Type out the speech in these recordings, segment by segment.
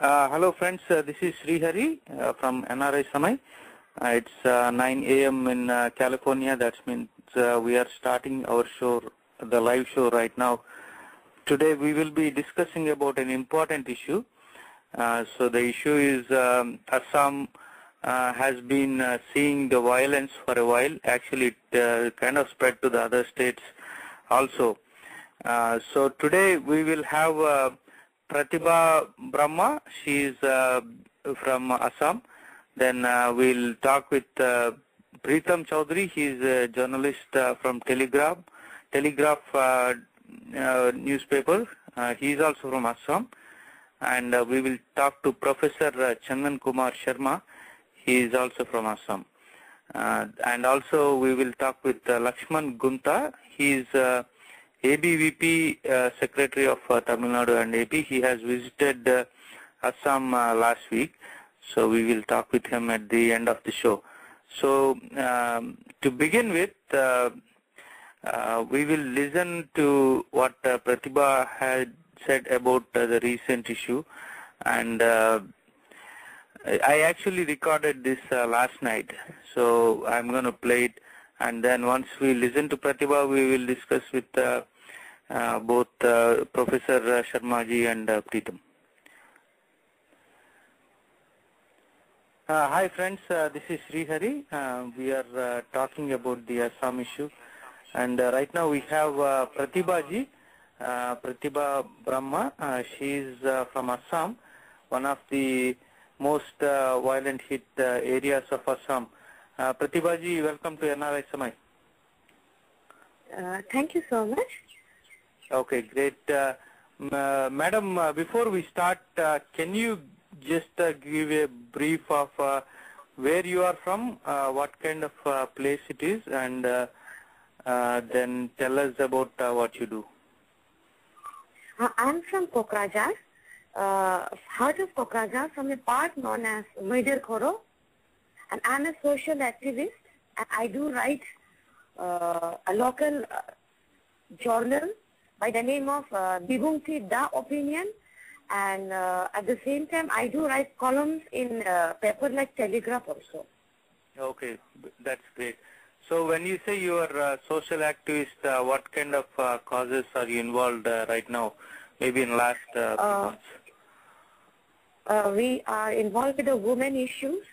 Hello friends, this is Srihari from NRI Samay. It's 9 a.m. in California. That means we are starting our show, the live show right now. Today we will be discussing about an important issue. So the issue is Assam has been seeing the violence for a while. Actually, it kind of spread to the other states also. So today we will have Prathiba Brahma. She is from Assam. Then we'll talk with Preetham Choudary. He is a journalist from Telegraph newspaper. He is also from Assam. And we will talk to Professor Chandan Kumar Sharma. He is also from Assam. And also we will talk with Laxman Guntha. He is ABVP Secretary of Tamil Nadu and AP. He has visited Assam last week. So we will talk with him at the end of the show. So to begin with, we will listen to what Prathiba had said about the recent issue, and I actually recorded this last night, so I'm going to play it, and then once we listen to Prathiba, we will discuss with both Professor Sharma ji and Preetham. Hi friends, this is Srihari. We are talking about the Assam issue, and right now we have Prathiba ji. Prathiba Brahma, she is from Assam, one of the most violent hit areas of Assam. Prathiba ji, welcome to NRI Samay. Thank you so much. Okay, great. Madam, before we start, can you just give a brief of where you are from, what kind of place it is, and then tell us about what you do. I'm from Kokrajhar, heart of Kokrajhar, from a part known as Major Khoro, and I'm a social activist, and I do write a local journal by the name of Bibungti Da Opinion, and at the same time I do write columns in paper like Telegraph also. Okay, that's great. So when you say you are a social activist, what kind of causes are you involved right now, maybe in last few months? We are involved with the women issues,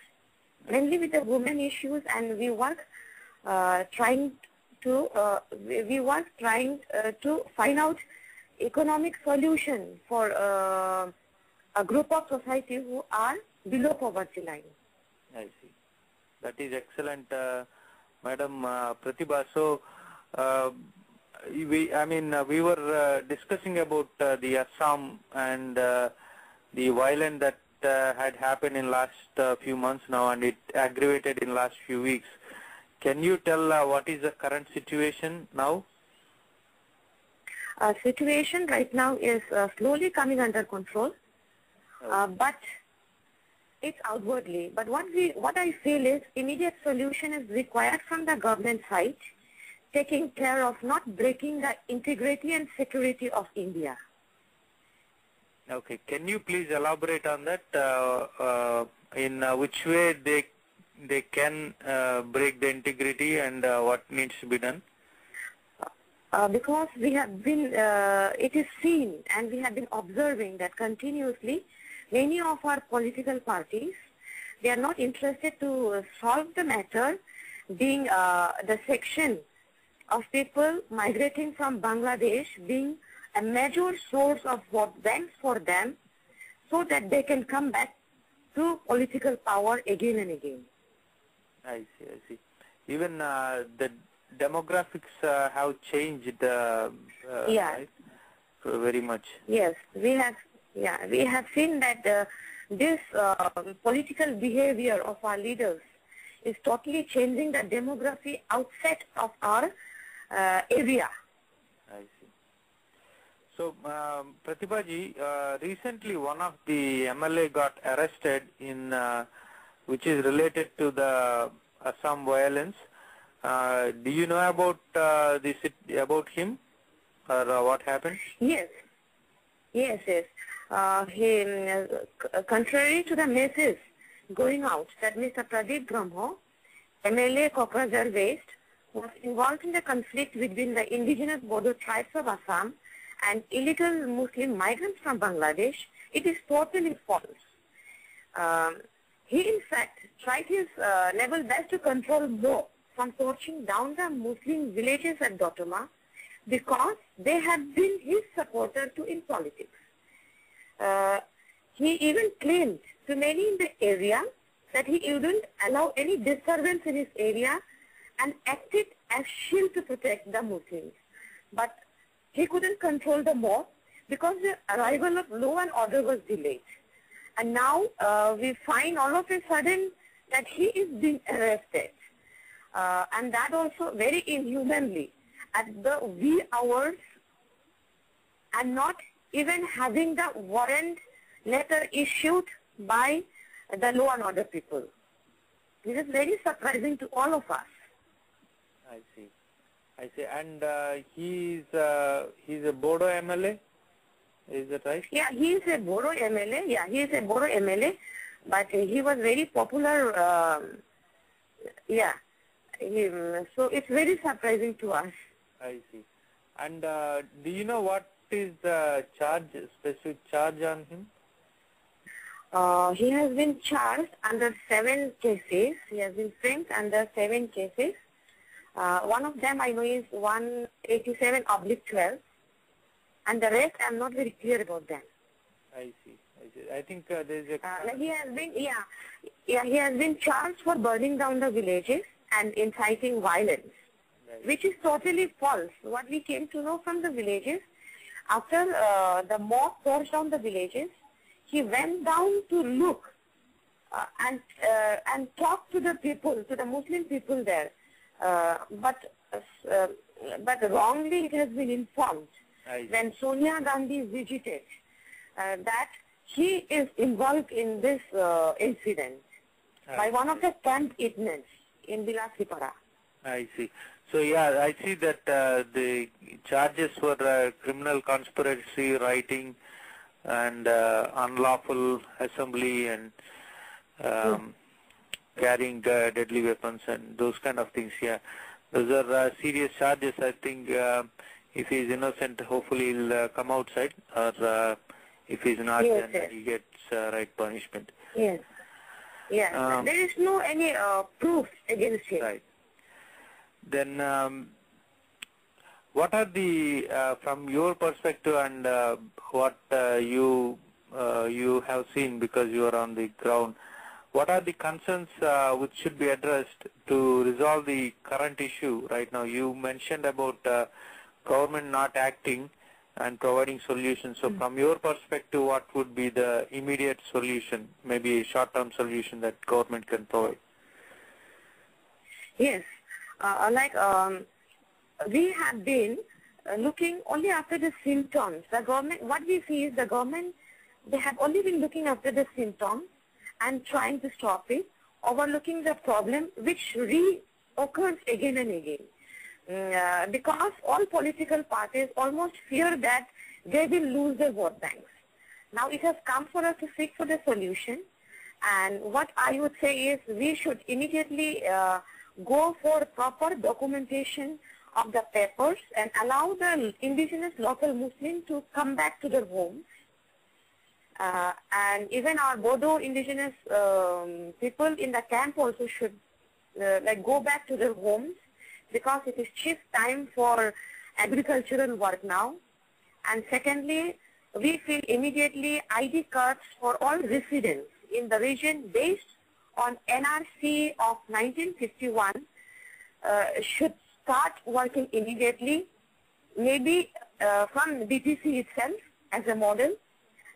mainly with the women issues, and we work trying to find out economic solution for a group of society who are below poverty line. I see. That is excellent. Madam Prathiba, so we were discussing about the Assam and the violence that had happened in last few months now, and it aggravated in last few weeks. Can you tell what is the current situation now? Situation right now is slowly coming under control, but it's outwardly. But what I feel is immediate solution is required from the government side, taking care of not breaking the integrity and security of India. Okay, can you please elaborate on that? In which way they can break the integrity, and what needs to be done? Because we have been, it is seen and we have been observing that continuously many of our political parties, they are not interested to solve the matter, being the section of people migrating from Bangladesh being a major source of banks for them, so that they can come back to political power again and again. I see. Even the demographics have changed right? Very much. Yes, we have seen that this political behavior of our leaders is totally changing the demography outside of our area. I see. So, Prathiba ji, recently one of the MLA got arrested in which is related to the Assam violence. Do you know about about him, or what happened? Yes. Contrary to the message going out that Mr. Prathiba Brahma, MLA Kokrajhar West, was involved in the conflict between the indigenous Bodo tribes of Assam and illegal Muslim migrants from Bangladesh, it is totally false. He in fact tried his level best to control more from torching down the Muslim villages at Dotoma because they had been his supporters in politics. He even claimed to many in the area that he wouldn't allow any disturbance in his area and acted as shield to protect the Muslims. But he couldn't control the mob because the arrival of law and order was delayed. And now we find all of a sudden that he is being arrested. And that also very inhumanly at the wee hours and not even having the warrant letter issued by the law and order people. This is very surprising to all of us. I see. I see. And he's a Bodo MLA? Is that right? Yeah, he is a Bodo MLA. Yeah, he is a Bodo MLA. But he was very popular. So it's very surprising to us. I see. And do you know what is the charge, specific charge on him? He has been charged under 7 cases. He has been framed under 7 cases. One of them I know is 187/12, and the rest I'm not very clear about them. I see. I think there is a. He has been charged for burning down the villages and inciting violence, Right. which is totally false. What we came to know from the villages, after the mob forced down the villages, he went down to look and talk to the people, to the Muslim people there. But wrongly it has been informed when Sonia Gandhi visited that he is involved in this incident by one of the camp inmates in Bilasipara. I see. So yeah, I see that the charges were criminal conspiracy, writing, and unlawful assembly, and carrying deadly weapons and those kind of things. Yeah, those are serious charges. I think if he is innocent, hopefully he'll come outside, or if he is not, Yes, then he gets right punishment. Yes. Yes. There is no any proof against him. Right. Then, what are the, from your perspective and what you have seen because you are on the ground, what are the concerns which should be addressed to resolve the current issue right now? You mentioned about government not acting and providing solutions. So from your perspective, what would be the immediate solution, maybe a short-term solution that government can provide? Yes. We have been looking only after the symptoms. The government, what we see is the government, they have only been looking after the symptoms and trying to stop it, overlooking the problem which reoccurs again and again. Because all political parties almost fear that they will lose their vote banks. Now it has come for us to seek for the solution, and what I would say is we should immediately go for proper documentation of the papers and allow the indigenous local Muslims to come back to their homes. And even our Bodo indigenous people in the camp also should go back to their homes, because it is chief time for agricultural work now. And secondly, we feel immediately ID cards for all residents in the region based on NRC of 1951 should start working immediately, maybe from BPC itself as a model,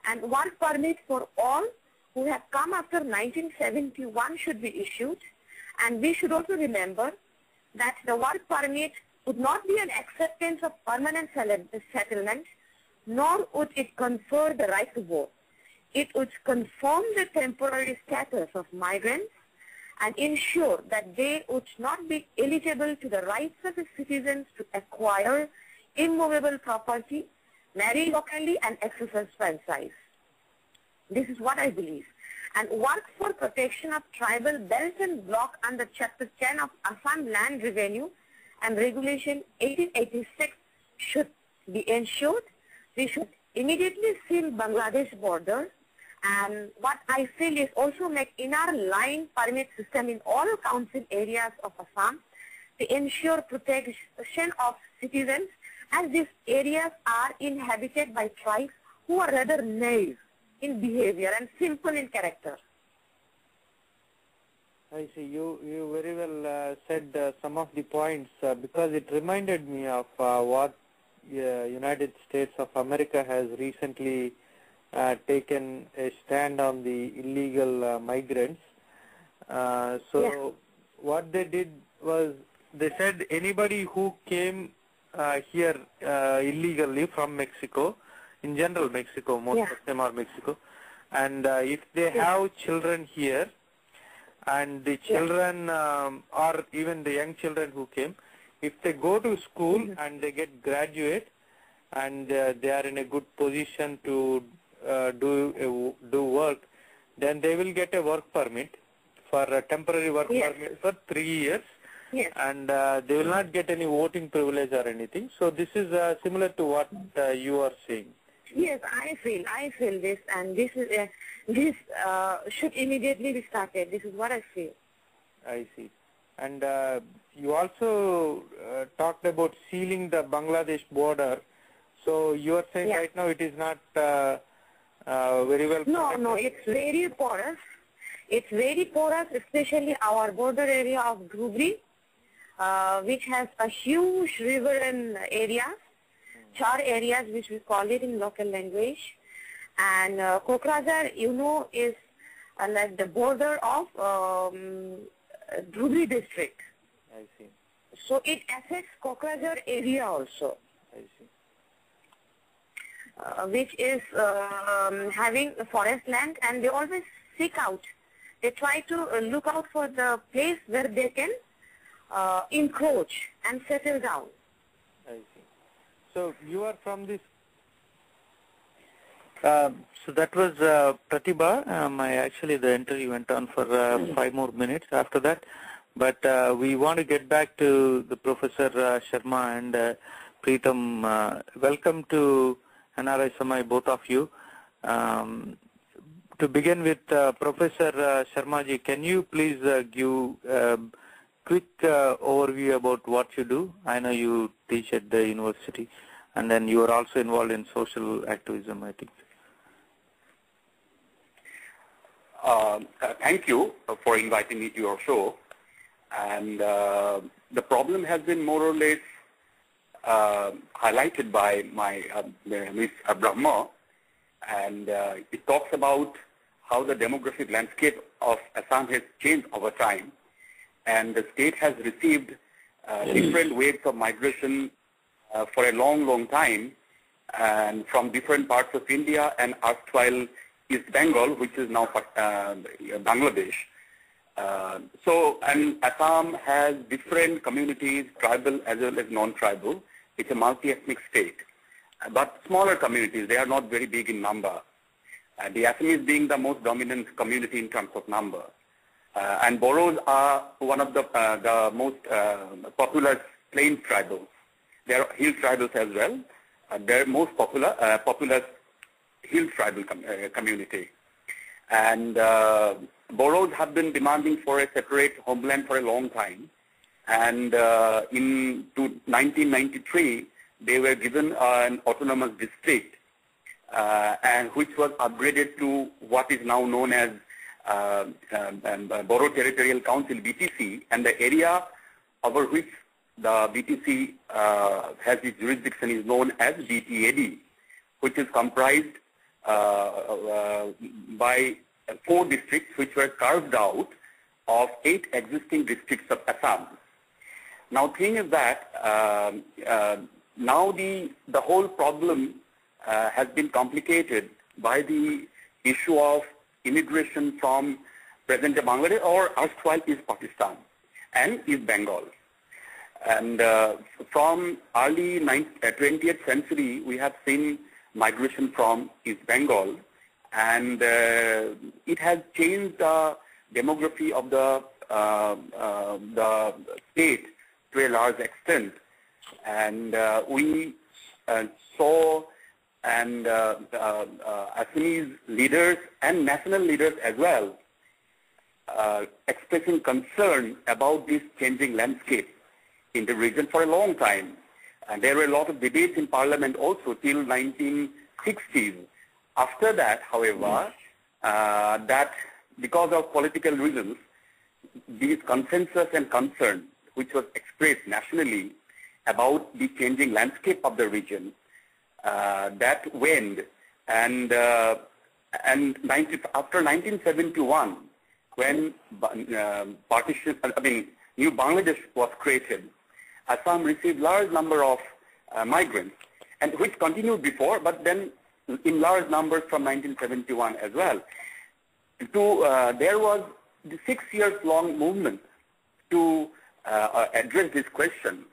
and work permit for all who have come after 1971 should be issued. And we should also remember that the work permit would not be an acceptance of permanent settlement, nor would it confer the right to vote. It would confirm the temporary status of migrants and ensure that they would not be eligible to the rights of the citizens to acquire immovable property, marry locally, and exercise franchise. This is what I believe. And work for protection of tribal belt and block under Chapter 10 of Assam Land Revenue and Regulation 1886 should be ensured. We should immediately seal Bangladesh border, and what I feel is also make inner line permit system in all council areas of Assam to ensure protection of citizens, as these areas are inhabited by tribes who are rather naive in behavior and simple in character. I see. You very well said some of the points because it reminded me of what United States of America has recently taken a stand on the illegal migrants. What they did was they said anybody who came here illegally from Mexico, in general Mexico, most of them are Mexico, and if they have children here, and the children or even the young children who came, if they go to school and they get graduate and they are in a good position to do work, then they will get a work permit for a temporary work permit for 3 years, and they will not get any voting privilege or anything. So this is similar to what you are saying. Yes, I feel this, and this should immediately be started. This is what I feel. I see. And you also talked about sealing the Bangladesh border. So you are saying right now it is not very well protected? No, it's very porous. It's very porous, especially our border area of Choudary, which has a huge riverine area, char areas which we call it in local language. And Kokrajhar, is like the border of Choudary district. I see. So it affects Kokrajhar area also. I see. Which is having forest land, and they always seek out. They try to look out for the place where they can encroach and settle down. I see. So you are from this. So that was Prathiba. Actually, the interview went on for 5 more minutes after that. But we want to get back to the Professor Sharma and Preetham. Welcome to NRI Samay, both of you. To begin with, Professor Sharmaji, can you please give a quick overview about what you do? I know you teach at the university, and then you are also involved in social activism, I think. Thank you for inviting me to your show. And the problem has been more or less highlighted by my Ms. Brahma, and it talks about how the demographic landscape of Assam has changed over time, and the state has received different waves of migration for a long time, and from different parts of India and erstwhile East Bengal, which is now Bangladesh. And Assam has different communities, tribal as well as non-tribal. It's a multi-ethnic state, but smaller communities. They are not very big in number. The Assamese being the most dominant community in terms of number. And Boros are one of the most popular plains tribals. They are hill tribals as well. They're most popular hill tribal community. And Boros have been demanding for a separate homeland for a long time. And in 1993, they were given an autonomous district, and which was upgraded to what is now known as Boro Territorial Council, BTC, and the area over which the BTC has its jurisdiction is known as BTAD, which is comprised by 4 districts which were carved out of 8 existing districts of Assam. Now, thing is that now the whole problem has been complicated by the issue of immigration from present-day Bangladesh or erstwhile East Pakistan and East Bengal. And from early 20th century, we have seen migration from East Bengal, and it has changed the demography of the state to a large extent. And we saw and Assamese leaders and national leaders as well expressing concern about this changing landscape in the region for a long time. And there were a lot of debates in Parliament also till 1960s. After that, however, that because of political reasons, these consensus and concern which was expressed nationally about the changing landscape of the region, that waned, and after 1971, when New Bangladesh was created, Assam received large number of migrants, and which continued before, but then in large numbers from 1971 as well. There was the 6 years long movement to address this question,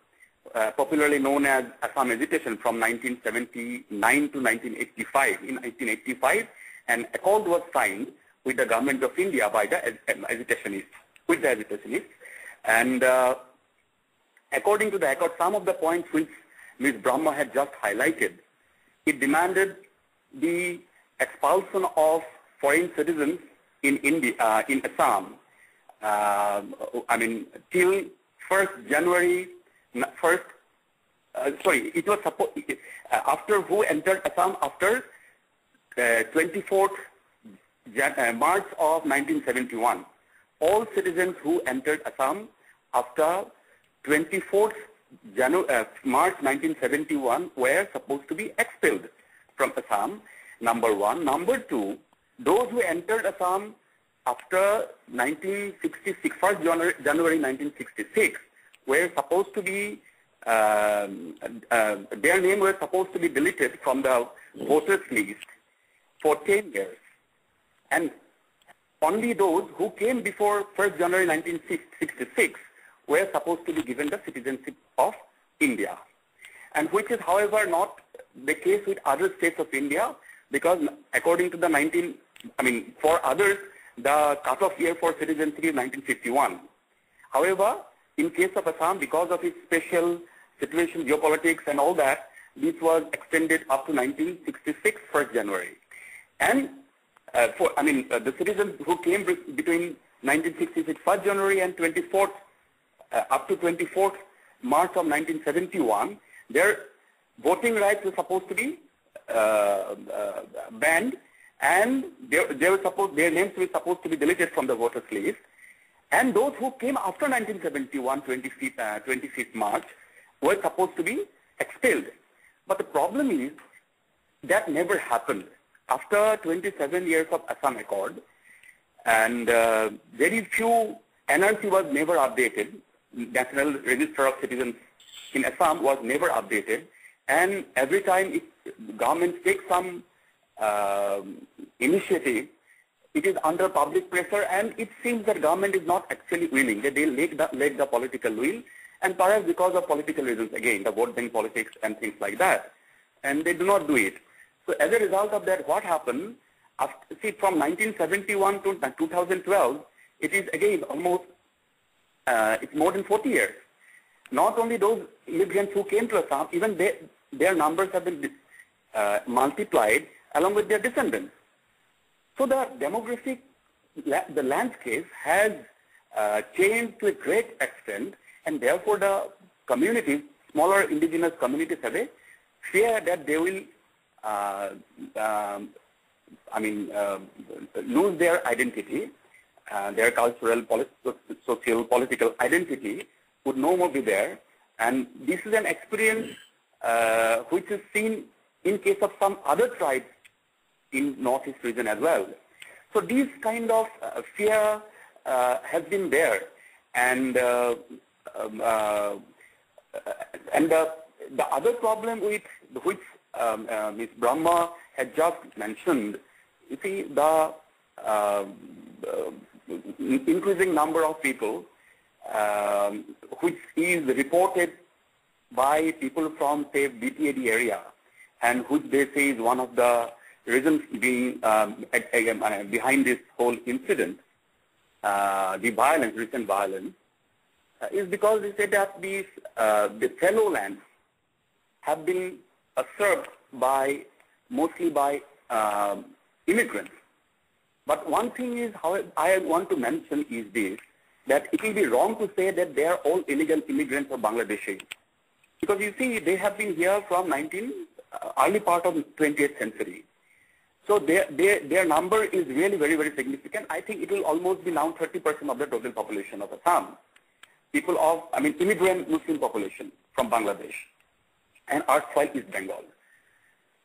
popularly known as Assam agitation from 1979 to 1985. In 1985, an accord was signed with the government of India by the agitationists, and according to the accord, some of the points which Ms. Brahma had just highlighted, it demanded the expulsion of foreign citizens in India, in Assam, till 1st January, it was supposed, after who entered Assam after 24th March of 1971. All citizens who entered Assam after 24th March 1971 were supposed to be expelled from Assam, number one. Number two, those who entered Assam after 1966, 1st January 1966, were supposed to be, their name was supposed to be deleted from the voters list for 10 years. And only those who came before 1st January 1966 were supposed to be given the citizenship of India. And which is, however, not the case with other states of India, because according to the for others, the cutoff year for citizenship is 1951. However, in case of Assam, because of its special situation, geopolitics and all that, this was extended up to 1966, 1st January. And the citizens who came between 1966, 1st January and 24th, up to 24th March of 1971, their voting rights were supposed to be banned, and their names were supposed to be deleted from the voters list. And those who came after 1971, 25th March, were supposed to be expelled. But the problem is that never happened. After 27 years of Assam Accord, and very few, NRC was never updated, National Register of Citizens in Assam was never updated, and every time government takes some initiative, it is under public pressure, and it seems that government is not actually willing. They lack the political will, and perhaps because of political reasons, again, the vote bank politics and things like that, and they do not do it. So as a result of that, what happened, from 1971 to 2012, it is again almost, it's more than 40 years. Not only those immigrants who came to Assam, even their numbers have been multiplied along with their descendants. So the demographic, the landscape has changed to a great extent, and therefore the communities, smaller indigenous communities, have a fear that they will lose their identity, their cultural, social, political identity would no more be there. And this is an experience which is seen in case of some other tribes in Northeast region as well. So this kind of fear has been there, and the other problem with which Ms. Brahma had just mentioned, you see, the increasing number of people which is reported by people from, say, BPAD area, and which they say is one of the reasons being behind this whole incident, the violence, recent violence, is because they say that these the fellow lands have been served by mostly by immigrants. But one thing is, how I want to mention is this, that it will be wrong to say that they are all illegal immigrants or Bangladeshis. Because you see, they have been here from early part of the 20th century. So their number is really very, very significant. I think it will almost be now 30% of the total population of Assam. People of, immigrant Muslim population from Bangladesh and erstwhile East Bengal.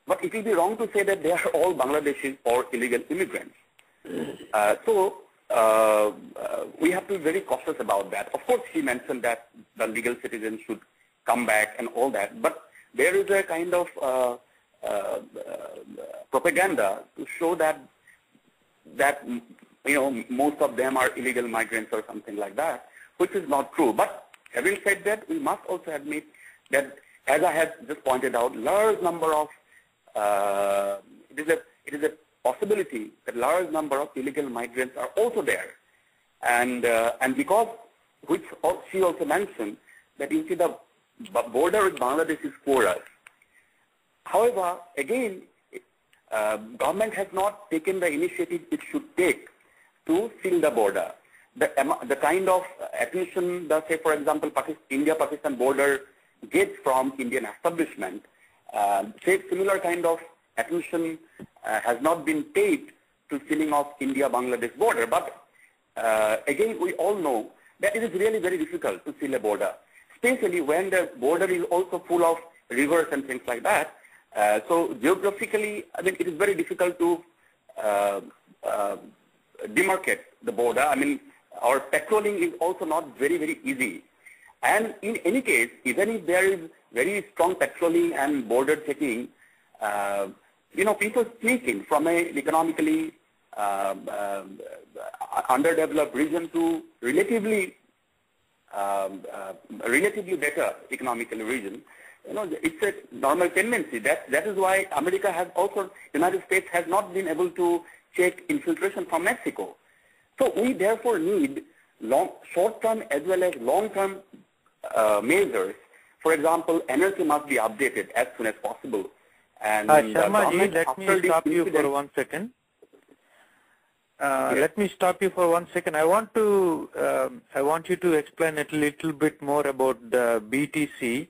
But it will be wrong to say that they are all Bangladeshis or illegal immigrants. We have to be very cautious about that. Of course, he mentioned that the legal citizens should come back and all that, but there is a kind of propaganda to show that most of them are illegal migrants or something like that, which is not true. But having said that, we must also admit that, as I have just pointed out, large number of it is a possibility that large number of illegal migrants are also there, and because, which she also mentioned, that you see the border with Bangladesh is porous. However, again, government has not taken the initiative it should take to seal the border. The kind of attention, say for example, India-Pakistan border gets from Indian establishment, similar kind of attention has not been paid to sealing of India-Bangladesh border. But again, we all know that it is really very difficult to seal a border, especially when the border is also full of rivers and things like that. So geographically, it is very difficult to demarcate the border. Our patrolling is also not very, very easy. And in any case, even if there is very strong patrolling and border checking, people sneaking from an economically underdeveloped region to relatively better economically region. It's a normal tendency. That is why United States has not been able to check infiltration from Mexico. So we therefore need short-term as well as long-term measures. For example, NRC must be updated as soon as possible. And Sharma ji, let me stop you for 1 second. Yes. Let me stop you for 1 second. I want you to explain a little bit more about the BTC.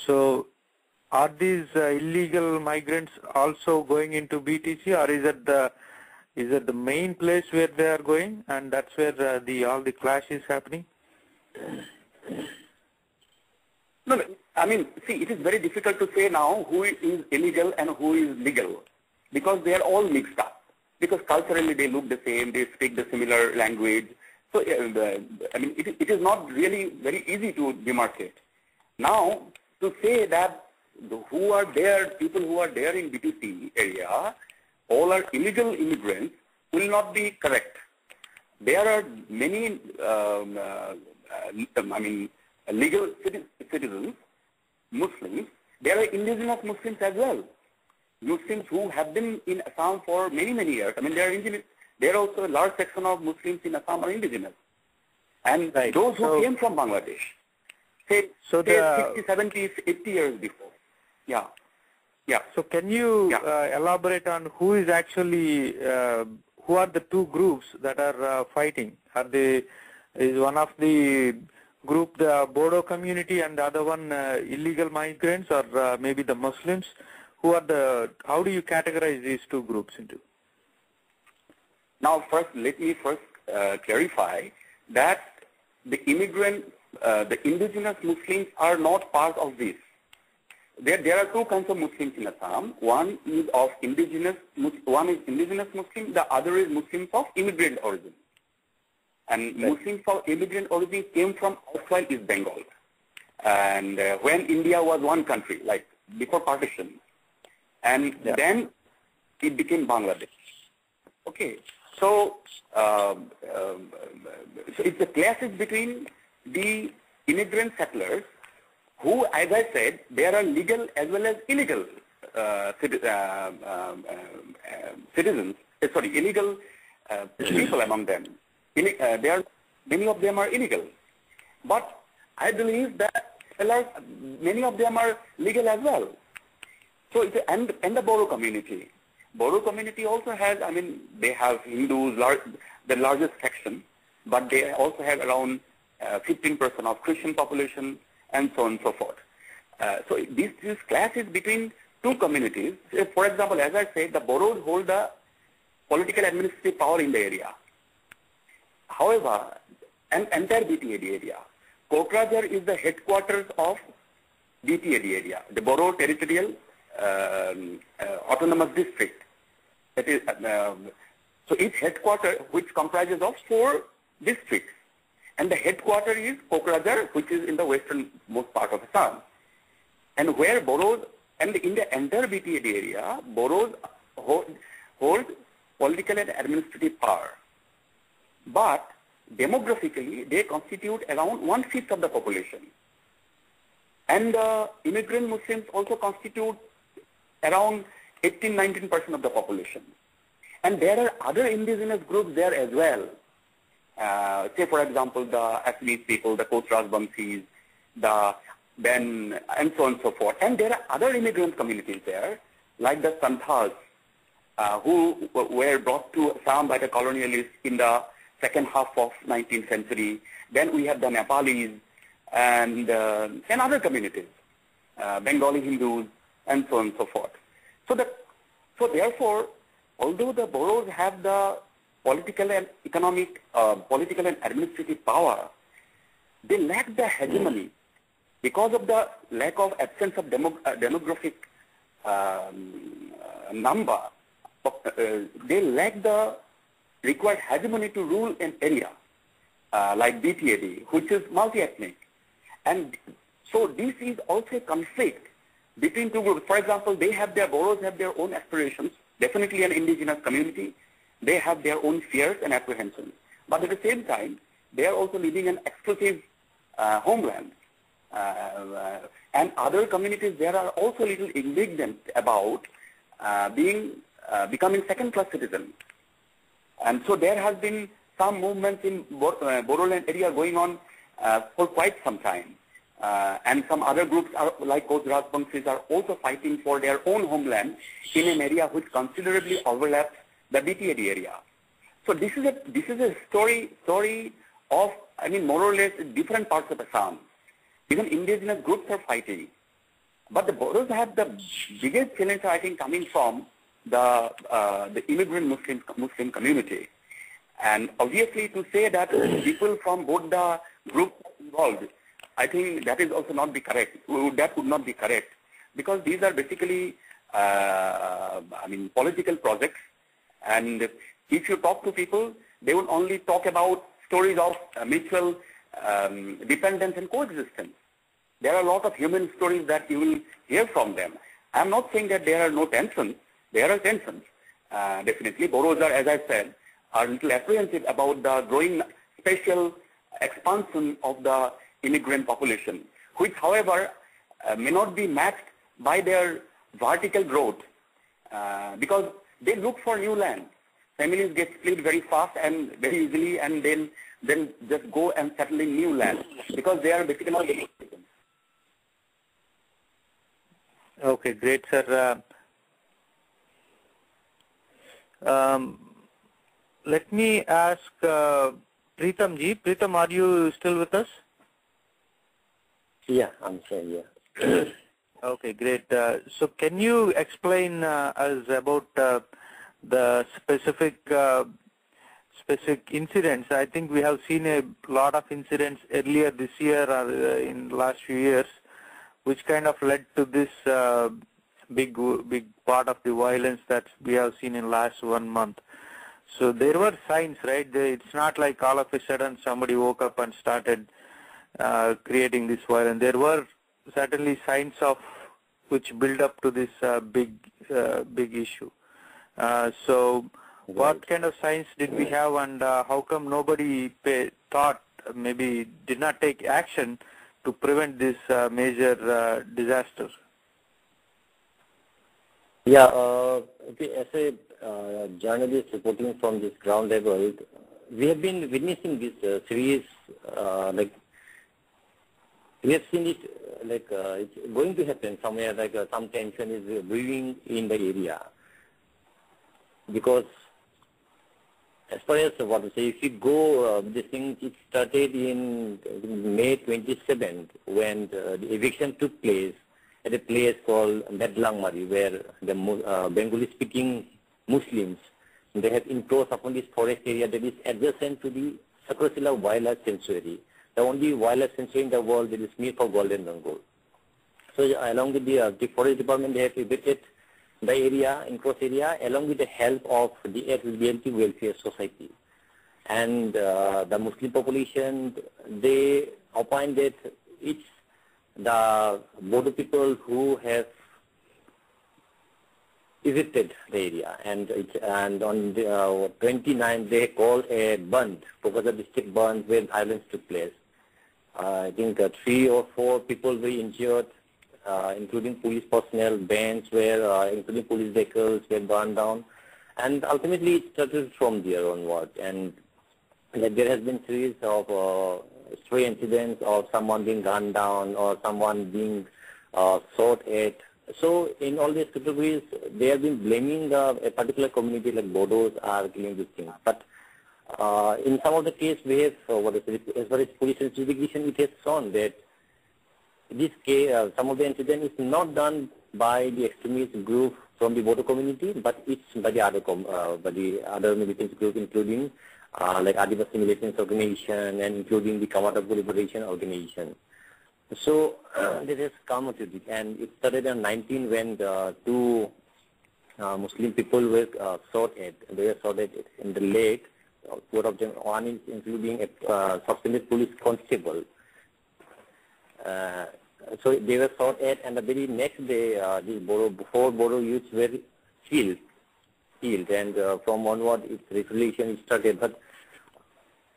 So, are these illegal migrants also going into BTC, or is it the main place where they are going, and that's where all the clash is happening? No, see, it is very difficult to say now who is illegal and who is legal, because they are all mixed up. Because culturally they look the same, they speak the similar language. So, it is not really very easy to demarcate. Now, to say that people who are there in BTC area, all are illegal immigrants, will not be correct. There are many, legal citizens, Muslims. There are indigenous Muslims as well. Muslims who have been in Assam for many, many years. There are also a large section of Muslims in Assam are indigenous. And right. Those who came from Bangladesh, say 60, 70, 80 years before. Yeah. So can you elaborate on who is actually, who are the two groups that are fighting? Is one of the group the Bodo community and the other one illegal migrants, or maybe the Muslims? How do you categorize these two groups into? Now, let me clarify that the indigenous Muslims are not part of this. There are two kinds of Muslims in Assam. One is indigenous Muslim, the other is Muslims of immigrant origin. And right. Muslims of immigrant origin came from outside East Bengal. And when India was one country, like before partition, and then it became Bangladesh. Okay, so it's a clash between the immigrant settlers, who, as I said, there are legal as well as illegal citizens, illegal people among them. Many of them are illegal. But I believe that many of them are legal as well. So it's and the Bodo community. Bodo community also has, they have Hindus, the largest section, but they also have around 15% of Christian population and so on and so forth. So this clash is between two communities. For example, as I said, the Bodos hold the political administrative power in the area. However, an entire BTAD area. Kokrajhar is the headquarters of BTAD area, the Bodo Territorial Autonomous District. That is, so each headquarter, which comprises of 4 districts, and the headquarter is Kokrajhar, which is in the westernmost part of Assam. And where Bodos, and in the entire BTAD area, Bodos hold political and administrative power. But demographically, they constitute around 1/5 of the population. And immigrant Muslims also constitute around 18-19% of the population. And there are other indigenous groups there as well. Say, for example, the Assamese people, the Kotras Bangsis, and so on and so forth. And there are other immigrant communities there, like the Santhals, who were brought to Assam by the colonialists in the second half of 19th century. Then we have the Nepalis and other communities, Bengali Hindus, and so on and so forth. So therefore, although the Bodos have the political and economic, political and administrative power, they lack the hegemony because of the lack of absence of demographic number. They lack the required hegemony to rule an area like BTAD, which is multi-ethnic. And so this is also a conflict between two groups. For example, Bodos have their own aspirations, definitely an indigenous community. They have their own fears and apprehensions. But at the same time, they are also living an exclusive homeland. And other communities there are also a little indignant about becoming second-class citizens. And so there has been some movements in Bodoland area going on for quite some time. And some other groups like Kotras Bangsis are also fighting for their own homeland in an area which considerably overlaps the BTAD area. So this is a story of, more or less different parts of Assam. Even indigenous groups are fighting. But the Bodos have the biggest challenge, I think, coming from the immigrant Muslim community. And obviously to say that people from both the groups involved, I think that is also not be correct. That would not be correct. Because these are basically, political projects. And if you talk to people, they will only talk about stories of mutual dependence and coexistence. There are a lot of human stories that you will hear from them. I'm not saying that there are no tensions. There are tensions. Definitely, Bodos are, as I said, are a little apprehensive about the growing spatial expansion of the immigrant population, which, however, may not be matched by their vertical growth because they look for new land. Families get split very fast and very easily, and then just go and settle in new land because they are basically not getting. Okay, great, sir. Let me ask Preetham ji. Preetham, are you still with us? Yeah, I'm saying yeah. Okay, great. So can you explain us about the specific incidents? I think we have seen a lot of incidents earlier this year or in the last few years, which kind of led to this big part of the violence that we have seen in last 1 month. So there were signs, right? It's not like all of a sudden somebody woke up and started creating this violence. There were certainly signs of which build up to this big issue. So what kind of signs did we have, and how come nobody thought, maybe did not take action to prevent this major disaster? Yeah, okay, as a journalist reporting from this ground level, we have been witnessing this series, like, we have seen it, it's going to happen somewhere, some tension is brewing in the area. Because as far as what to say, if you go, this thing, it started in May 27th when the eviction took place at a place called Medlangmari, where the Bengali-speaking Muslims, they have encroached upon this forest area that is adjacent to the Sakrasila Wildlife Sanctuary, the only wildlife sanctuary in the world that is made for golden langur. So along with the forest department, they have evicted the area, encroached area, along with the help of the ABVP Welfare Society. And the Muslim population, they opine that it's the Bodo people who have evicted the area, and on the 29th they called a band, Kokazar district band, where violence took place. I think 3 or 4 people were injured, including police personnel, bands were, including police vehicles were burned down, and ultimately it started from there onward. And there has been series of stray incidents of someone being gunned down or someone being shot at. So in all these categories, they have been blaming a particular community like Bodos are killing these things. But in some of the cases, we have, as far as police investigation, it has shown that this case, some of the incident is not done by the extremist group from the Bodo community, but it's by the other militant group, including like Adivasi Militants Organization and including the Kamatapur Liberation Organization. So this has come to it, and it started on 19 when the 2 Muslim people were shot at. They were shot at in the leg. 4 of them, one is including a suspended police constable. So they were shot at, and the very next day, these 4 Bodo youths were killed, and from onward, its resolution started. But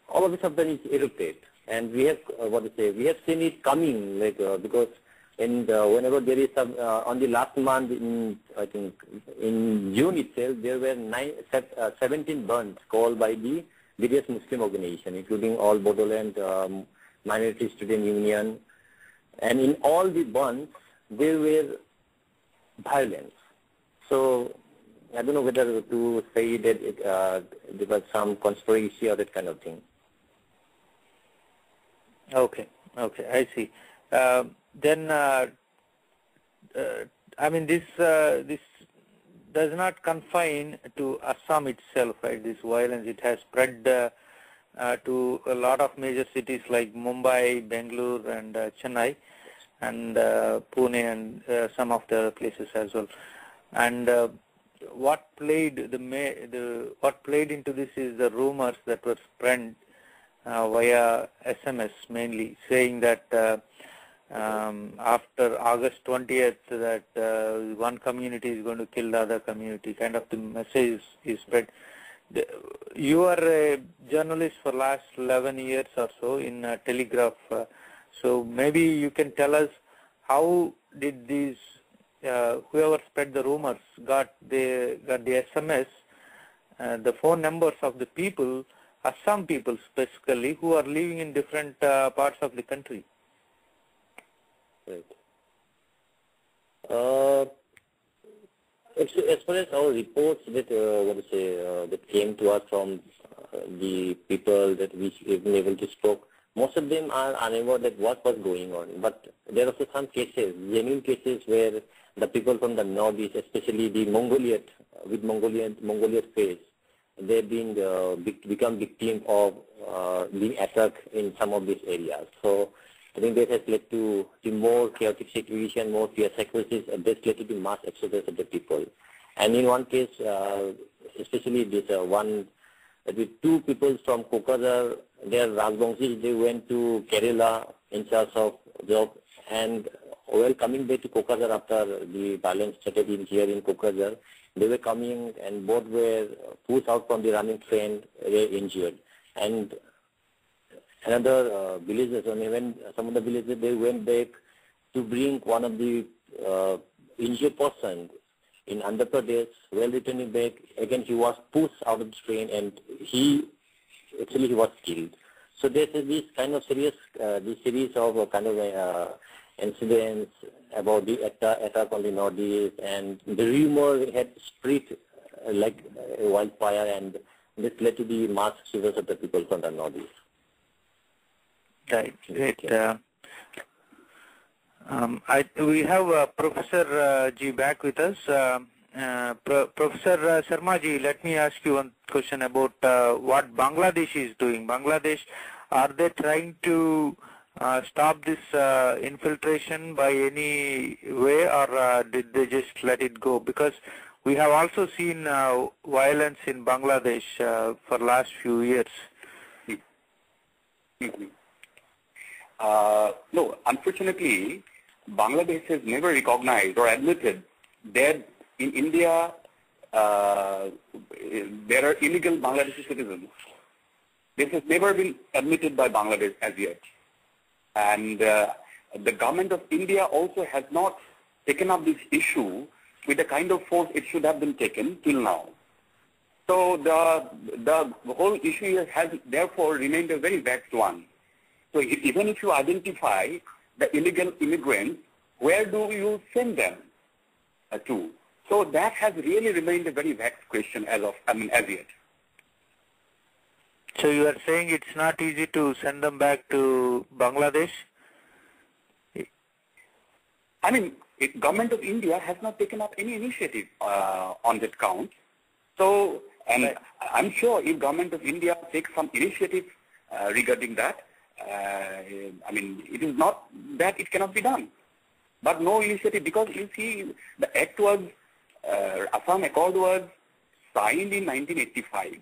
all of a sudden, it's erupted, and we have we have seen it coming, because whenever there is some on the last month, I think in June itself, there were 17 burns called by the various Muslim organizations, including all Bodoland, Minority Student Union. And in all the burns, there were violence. So I don't know whether to say that there was some conspiracy or that kind of thing. Okay, I see. Then, I mean, this does not confine to Assam itself, right? This violence, it has spread to a lot of major cities like Mumbai, Bangalore, and Chennai, and Pune, and some of the other places as well. And what played into this is the rumors that were spread via SMS mainly, saying that after August 20th, that one community is going to kill the other community. Kind of the message is spread. You are a journalist for last 11 years or so in Telegraph, so maybe you can tell us how did these whoever spread the rumors got the SMS, the phone numbers of the people, Assam people specifically, who are living in different parts of the country. Right. As far as our reports that that came to us from the people that we have been able to spoke, most of them are unaware that what was going on. But there are also some cases, genuine cases, where the people from the northeast, especially the Mongolian face, they've been become victim of being attacked in some of these areas. So I think that has led to more chaotic situation, more fear psychosis, and this led to the mass exodus of the people. And in one case, especially this one, with 2 people from Kokazar, they are Rajbangshis, they went to Kerala in search of job, and while coming back to Kokazar after the violence started here in Kokazar, they were coming and both were pushed out from the running train, were injured. And another villagers, and even some of the villagers, they went back to bring one of the injured person in Andhra Pradesh, while returning back, again he was pushed out of the train and he was killed. So there's this kind of series of kind of incidents about the attack on the Northeast, and the rumor had spread like a wildfire, and this led to the mass exodus of the people from the Northeast. Right. We have Professor G back with us. Professor Sharma ji, let me ask you one question about what Bangladesh is doing. Bangladesh, are they trying to stop this infiltration by any way, or did they just let it go? Because we have also seen violence in Bangladesh for last few years. No, unfortunately, Bangladesh has never recognized or admitted that in India there are illegal Bangladeshi citizens. This has never been admitted by Bangladesh as yet. And the government of India also has not taken up this issue with the kind of force it should have been taken till now. So the whole issue has therefore remained a very vexed one. So even if you identify the illegal immigrants, where do you send them to? So that has really remained a very vexed question as yet. So you are saying it's not easy to send them back to Bangladesh? I mean, government of India has not taken up any initiative on that count. So, and right. I'm sure if government of India takes some initiative regarding that, I mean, it is not that it cannot be done. But no initiative, because you see, the act was, Assam Accord was signed in 1985.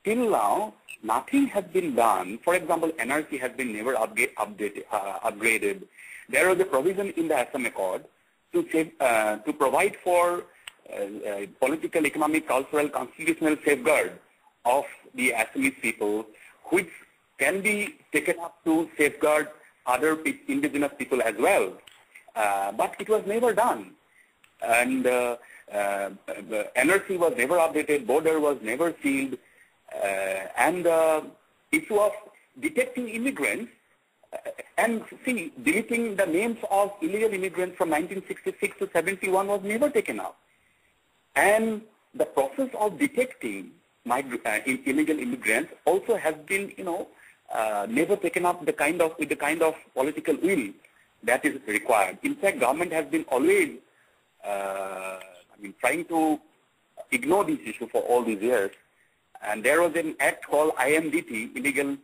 Till now, nothing has been done. For example, NRC has been never upgraded. There was a provision in the Assam Accord to provide for political, economic, cultural, constitutional safeguard of the Assamese people, which can be taken up to safeguard other indigenous people as well. But it was never done. And the NRC was never updated, border was never sealed, and the issue of detecting immigrants, and see, deleting the names of illegal immigrants from 1966 to 71 was never taken up. And the process of detecting illegal immigrants also has been, never taken up with the kind of political will that is required. In fact, government has been always, trying to ignore this issue for all these years. And there was an act called IMDT, Illegal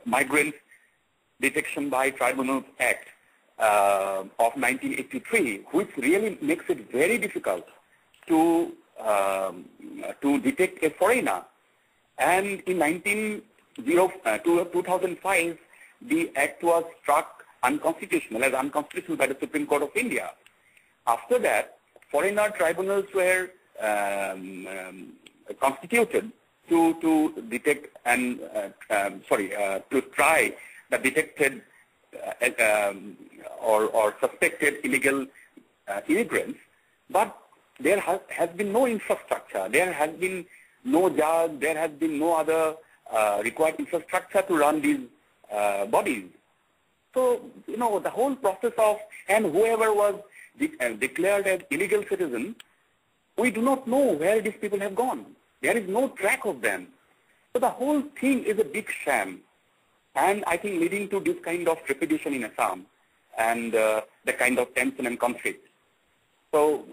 Migrant Detection by Tribunals Act of 1983, which really makes it very difficult to detect a foreigner. And in 2005, the act was struck unconstitutional by the Supreme Court of India. After that, foreigner tribunals were constituted to detect and to try the detected or suspected illegal immigrants, but there has been no infrastructure. There has been no judge. There has been no other required infrastructure to run these bodies. So the whole process of, and whoever was declared as illegal citizen, we do not know where these people have gone. There is no track of them. So the whole thing is a big sham, and I think leading to this kind of trepidation in Assam and the kind of tension and conflict. So,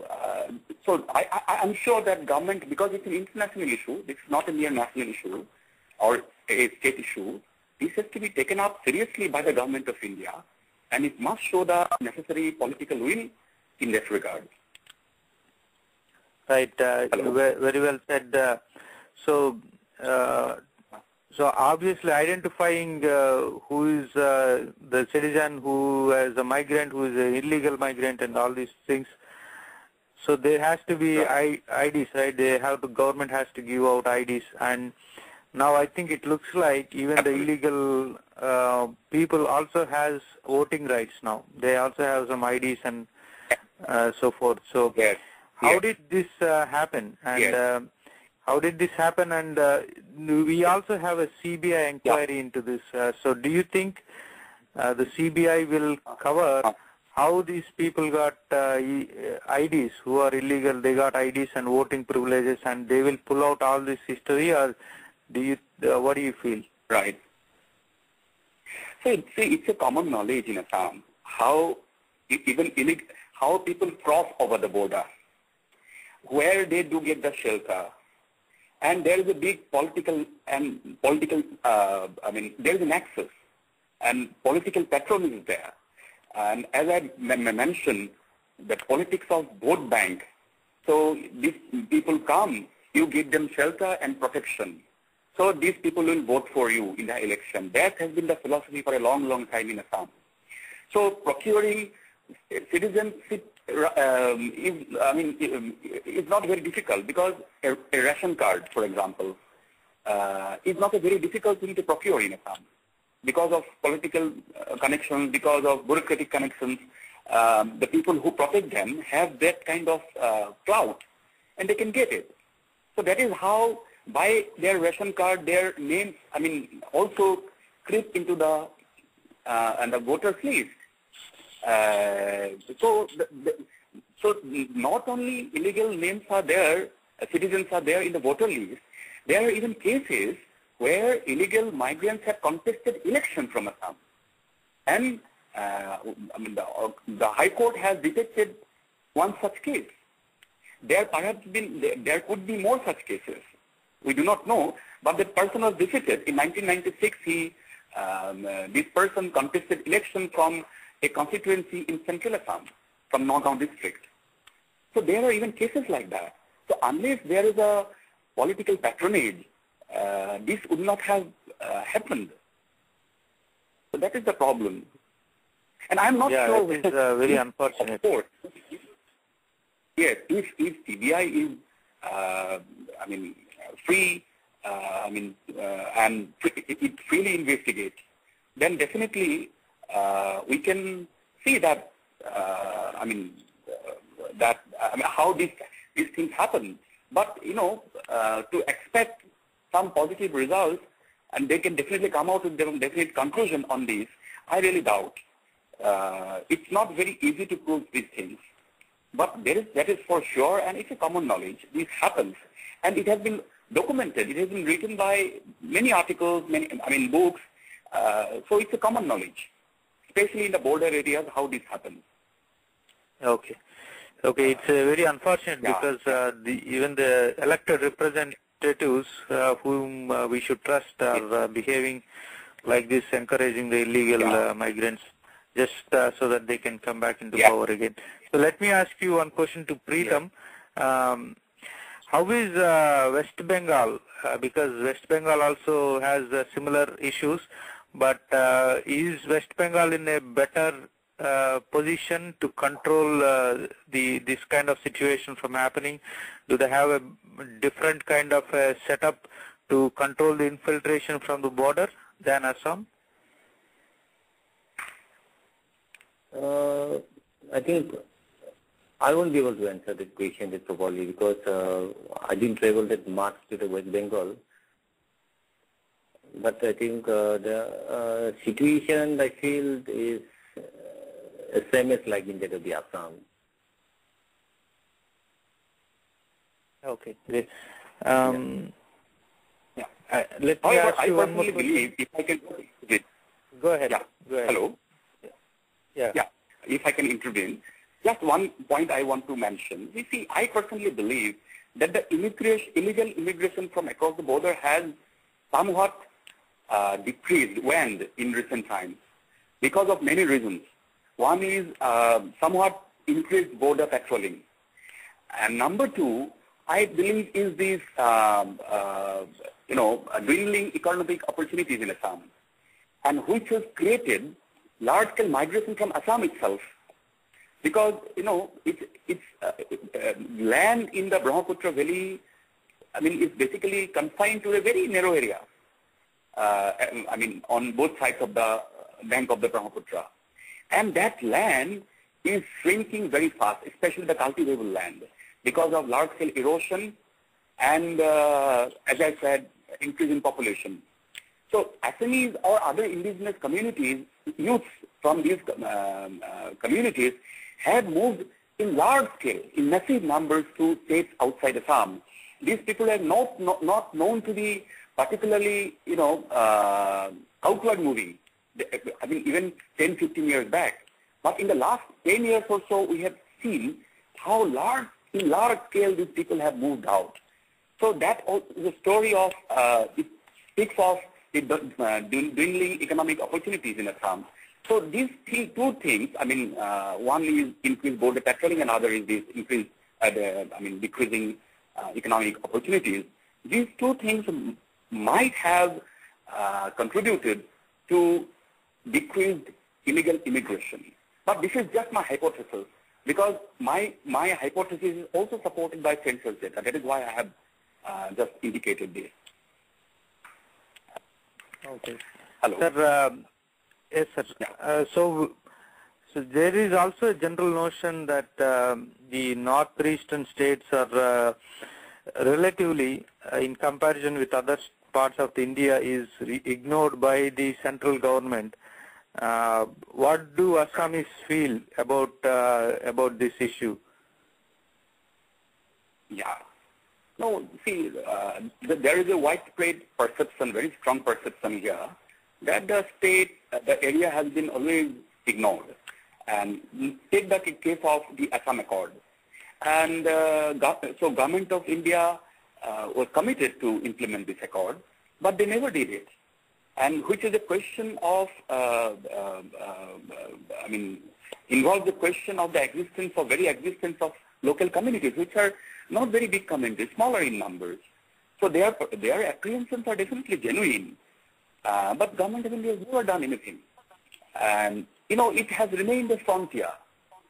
I'm sure that government, because it's an international issue, it's not a mere national issue or a state issue, this has to be taken up seriously by the government of India, and it must show the necessary political will in that regard. Right, very well said. So obviously identifying who is the citizen, who is a migrant, who is an illegal migrant, and all these things. So there has to be IDs, right? Government has to give out IDs, and now I think it looks like even the illegal people also has voting rights now. They also have some IDs, and so forth. So Yes. how Yes. did this happen? And how did this happen? And we also have a CBI inquiry into this. So do you think the CBI will cover how these people got IDs who are illegal? They got IDs and voting privileges, and they will pull out all this history, or do you? What do you feel? Right. So it's a common knowledge in Assam how how people cross over the border, where they do get the shelter, and there is a big political there is an access, and political patronage is there. And as I mentioned, the politics of vote bank. So these people come, you give them shelter and protection. So these people will vote for you in the election. That has been the philosophy for a long, long time in Assam. So procuring citizenship is not very difficult, because a ration card, for example, is not a very difficult thing to procure in Assam. Because of political connections, because of bureaucratic connections, the people who protect them have that kind of clout, and they can get it. So that is how, by their ration card, their names, also creep into the voters list. So not only illegal names are there, citizens are there in the voter list, there are even cases where illegal migrants have contested election from Assam. And the High Court has detected one such case. There could be more such cases. We do not know, but that person was defeated. In 1996, this person contested election from a constituency in Central Assam, from Nagaon district. So there are even cases like that. So unless there is a political patronage, this would not have happened. So that is the problem. And I'm not sure. It is very unfortunate. Of course. Yes, if CBI is, free, and it freely investigates, then definitely we can see that, how these things happen. But, to expect some positive results, and they can definitely come out with their definite conclusion on this, I really doubt. It's not very easy to prove these things. But that is for sure, and it's a common knowledge. This happens. And it has been documented. It has been written by many articles, books. So it's a common knowledge, especially in the border areas, how this happens. Okay. It's very unfortunate because even the elected representatives whom we should trust are behaving like this, encouraging the illegal migrants just so that they can come back into power again. So let me ask you one question to Preetham. How is West Bengal? Because West Bengal also has similar issues, but is West Bengal in a better position to control this kind of situation from happening? Do they have a different kind of setup to control the infiltration from the border than Assam? I think I won't be able to answer that question properly, because I didn't travel that much to the West Bengal. But I think the situation I feel is same as like in the Assam. Okay, great. Let me ask you one more question. If I can Go ahead. Yeah. Go ahead. Hello. Yeah. If I can intervene, just one point I want to mention. You see, I personally believe that the illegal immigration from across the border has somewhat decreased, waned in recent times, because of many reasons. One is somewhat increased border patrolling, and number two, I believe, is this dwindling economic opportunities in Assam, and which has created large-scale migration from Assam itself, because it's land in the Brahmaputra Valley. Is basically confined to a very narrow area. On both sides of the bank of the Brahmaputra, and that land is shrinking very fast, especially the cultivable land, because of large-scale erosion and, as I said, increase in population. So Assamese or other indigenous communities, youths from these communities have moved in large scale, in massive numbers to states outside Assam. These people are not known to be particularly, outward moving. I mean, even 10, 15 years back. But in the last 10 years or so, we have seen how in large scale these people have moved out. So that is a story of, it speaks of the dwindling economic opportunities in Assam. So these two things, I mean, one is increased border patrolling and other is this increased, decreasing economic opportunities. These two things might have contributed to decreased illegal immigration. But this is just my hypothesis, because my hypothesis is also supported by census data. That is why I have just indicated this. Okay. Hello. Sir, yes, sir. Yeah. So there is also a general notion that the northeastern states are relatively, in comparison with other parts of India, is ignored by the central government. What do Assamese feel about this issue? Yeah. No, see, there is a widespread perception, very strong perception here, that the area has been always ignored. And take the case of the Assam Accord. And so Government of India was committed to implement this accord, but they never did it. And which is a question of, involves the question of the very existence of local communities, which are not very big communities, smaller in numbers. So their apprehensions are definitely genuine. But Government of India has never done anything. And, it has remained a frontier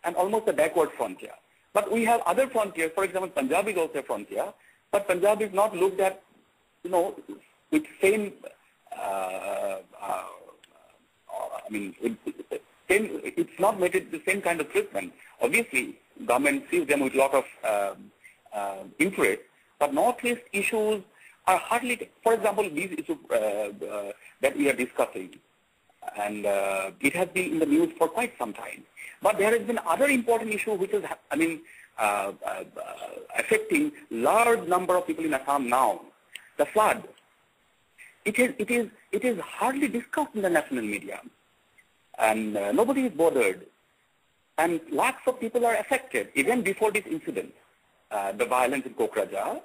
and almost a backward frontier. But we have other frontiers. For example, Punjab is also a frontier, but Punjab is not looked at, with same, it's not made the same kind of treatment. Obviously, government sees them with a lot of interest, but Northeast issues are hardly, for example, these issues that we are discussing, and it has been in the news for quite some time. But there has been other important issue which is, affecting large number of people in Assam now. The flood. It is hardly discussed in the national media, and nobody is bothered. And lakhs of people are affected even before this incident, the violence in Kokrajhar.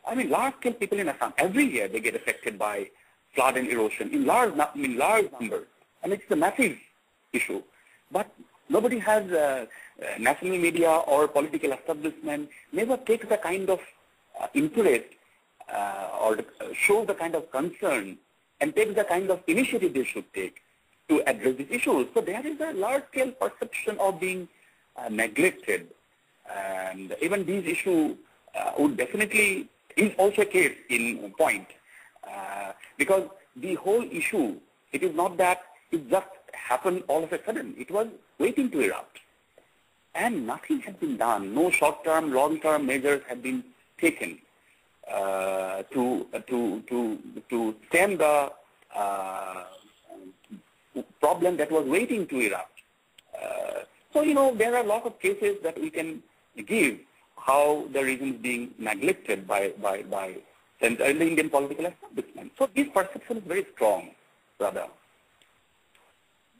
Large-scale people in Assam every year they get affected by flood and erosion in large numbers, and it's a massive issue. But nobody has national media or political establishment never takes the kind of interest or shows the kind of concern and takes the kind of initiative they should take to address these issues. So there is a large-scale perception of being neglected, and even these issues would definitely is also a case in point, because the whole issue, it is not that it just happened all of a sudden. It was waiting to erupt, and nothing had been done. No short-term, long-term measures had been taken to stem the problem that was waiting to erupt. So there are a lot of cases that we can give how the reasons being neglected by the Indian political establishment. So this perception is very strong, brother.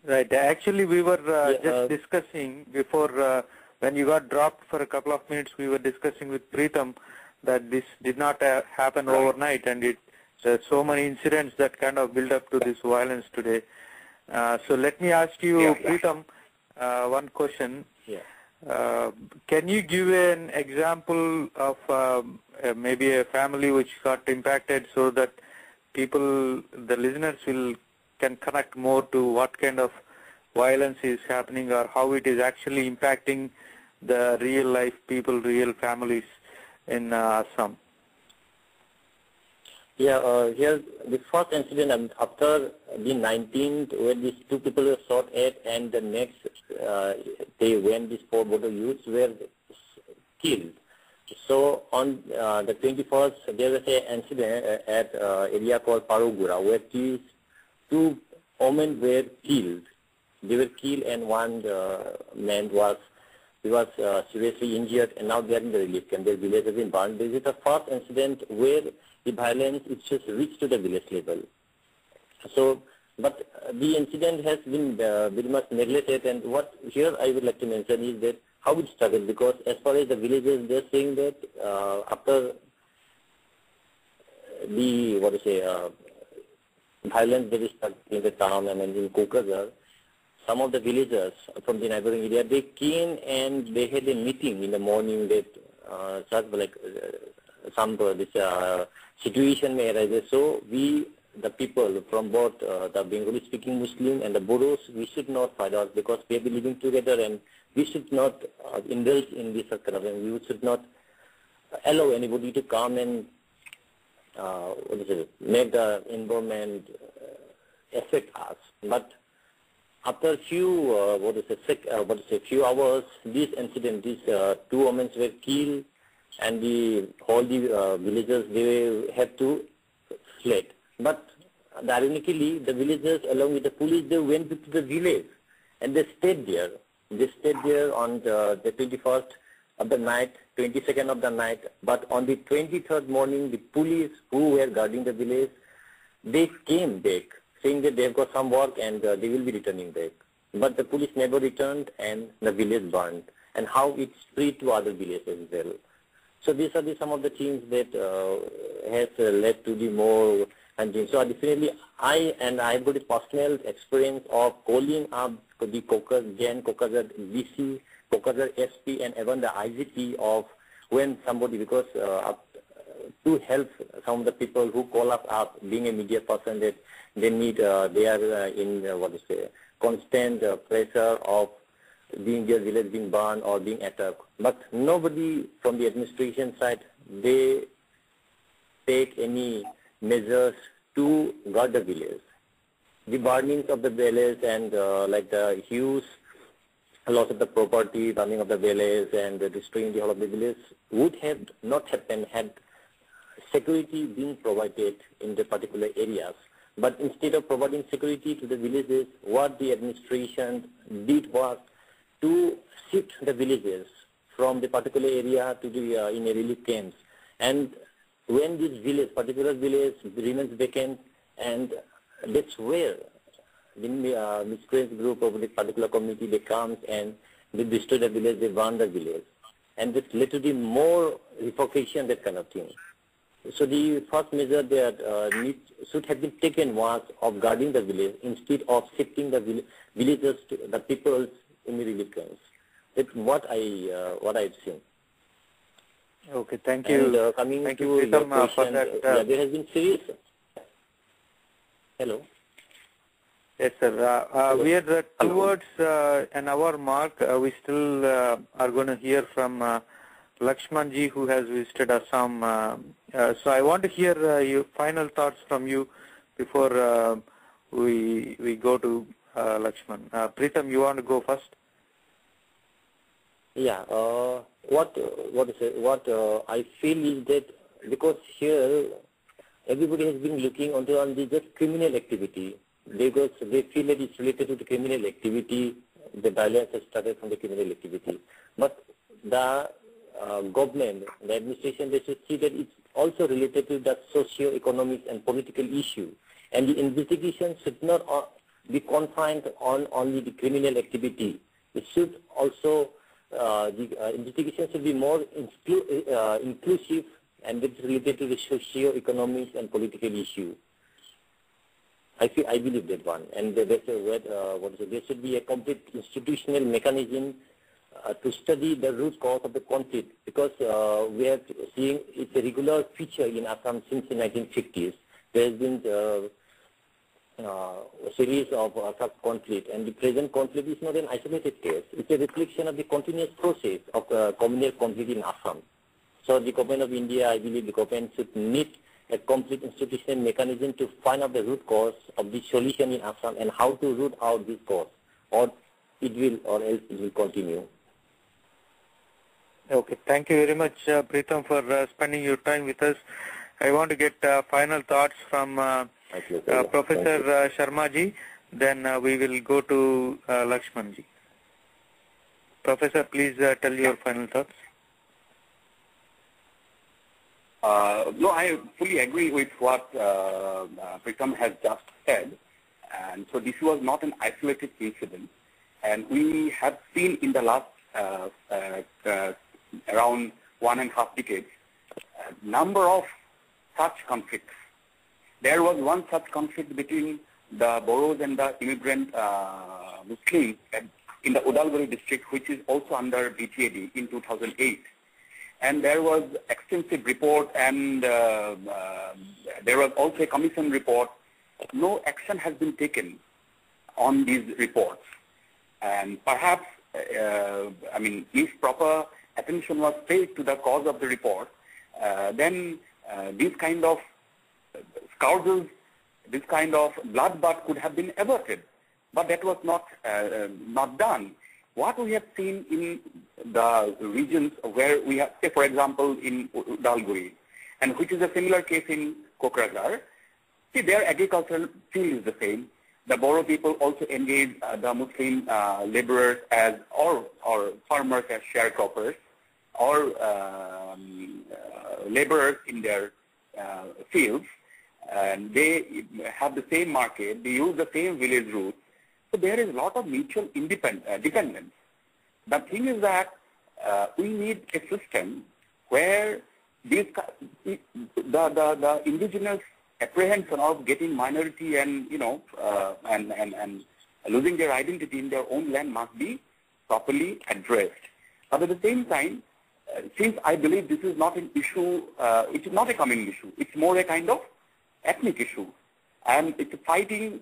Right. Actually, we were just discussing before when you got dropped for a couple of minutes. We were discussing with Preetham that this did not happen overnight, and there's so many incidents that kind of build up to this violence today. So let me ask you, Preetham, one question. Yeah. Can you give an example of maybe a family which got impacted, so that people, the listeners, can connect more to what kind of violence is happening or how it is actually impacting the real life people, real families in Assam? Here the first incident after the 19th, where these 2 people were shot at, and the next day when these 4 Bodo youths were killed. So on the 21st, there was an incident at area called Parugura, where these 2 women were killed. They were killed, and one man was seriously injured, and now they are in the relief camp. Their village has been burned. This is the first incident where the violence is just reached to the village level. So, but the incident has been very much neglected, and what here I would like to mention is that how it started, because as far as the villagers, they're saying that after the, violence that is started in the town and in Kokazar, some of the villagers from the neighboring area, they came and they had a meeting in the morning that this situation may arise. So we, the people from both the Bengali speaking Muslim and the Bodos, we should not fight out, because we have been living together, and we should not indulge in this kind of thing. We should not allow anybody to come and make the environment affect us. But after few few hours, this incident, these 2 women were killed, and all the villagers, they had to fled. But ironically, the villagers along with the police, they went to the village and they stayed there. They stayed there on the 21st of the night, 22nd of the night. But on the 23rd morning, the police who were guarding the village, they came back, saying that they've got some work and they will be returning back. But the police never returned, and the village burned, and how it spread to other villages as well. So these are some of the things that has led to the more hunting. So definitely I've got a personal experience of calling up the Kokazar DC, Kokazar SP, and even the IGP of when somebody, because to help some of the people who call us up, being a media person, that they need, they are in constant pressure of being their village being burned or being attacked. But nobody from the administration side, they take any measures to guard the village. The burnings of the village and like the huge loss of the property, burning of the village and destroying the whole of the village would have not happened had security been provided in the particular areas. But instead of providing security to the villages, what the administration did was to shift the villages from the particular area to the in a relief camps. And when this village, particular village remains vacant, and that's where the miscreant group of the particular community, they comes and they destroy the village, they burn the village. And this led to the more revocation, that kind of thing. So the first measure that should have been taken was of guarding the village instead of shifting the villagers to the people in the relief camps. That's what I've seen. Okay, thank you. And coming thank to you, your Preetham, question, for that. there has been serious. Hello. Yes, sir. We are towards an hour mark. We still are going to hear from Laxman ji, who has visited Assam. So I want to hear your final thoughts from you before we go to Laxman. Preetham, you want to go first? Yeah. What I feel is that because here everybody has been looking on the just criminal activity, because they feel that it's related to the criminal activity. The violence has started from the criminal activity, but the government, the administration, they should see that it's also related to the socio-economic and political issue, and the investigation should not be confined on only the criminal activity. It should also the investigation should be more inclusive, and it's related to the socio-economic and political issue. I believe that one, and there should be a complete institutional mechanism to study the root cause of the conflict, because we are seeing it's a regular feature in Assam since the 1950s. There has been a series of such conflict, and the present conflict is not an isolated case. It's a reflection of the continuous process of communal conflict in Assam. So the government of India, I believe the government should need a complete institution mechanism to find out the root cause of the solution in Assam and how to root out this cause, or it will, or else it will continue. Okay, thank you very much, Preetham, for spending your time with us. I want to get final thoughts from Professor Sharma ji. Then we will go to Laxman ji. Professor, please tell your final thoughts. No, I fully agree with what Preetham has just said. And so this was not an isolated incident. And we have seen in the last around 1.5 decades a number of such conflicts. There was one such conflict between the Boros and the immigrant Muslims in the Udalguri district, which is also under BTAD in 2008. And there was extensive report, and there was also a commission report. No action has been taken on these reports. And perhaps, I mean, if proper attention was paid to the cause of the report, then these kind of scourges, this kind of bloodbath could have been averted. But that was not done. What we have seen in the regions where we have, say for example, in Udalguri, and which is a similar case in Kokrajhar, see, their agricultural field is the same. The Boro people also engage the Muslim laborers as, or farmers as sharecroppers, or laborers in their fields, and they have the same market, they use the same village routes. So there is a lot of mutual dependence. The thing is that we need a system where these, the indigenous apprehension of getting minority and and losing their identity in their own land must be properly addressed. But at the same time, since I believe this is not an issue, it is not a communal issue. It's more a kind of ethnic issue, and it's fighting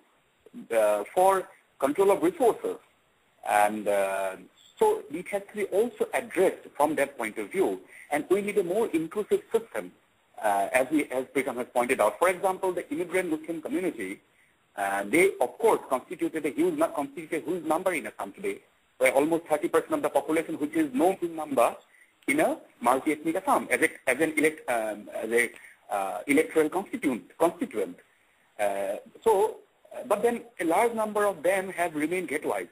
for control of resources, and so it has to be also addressed from that point of view. And we need a more inclusive system, as Preetham has pointed out. For example, the immigrant Muslim community, they of course constituted a huge number in Assam today, where almost 30% of the population, which is no big number in a multi-ethnic Assam, as an electoral constituent. But then a large number of them have remained ghettoized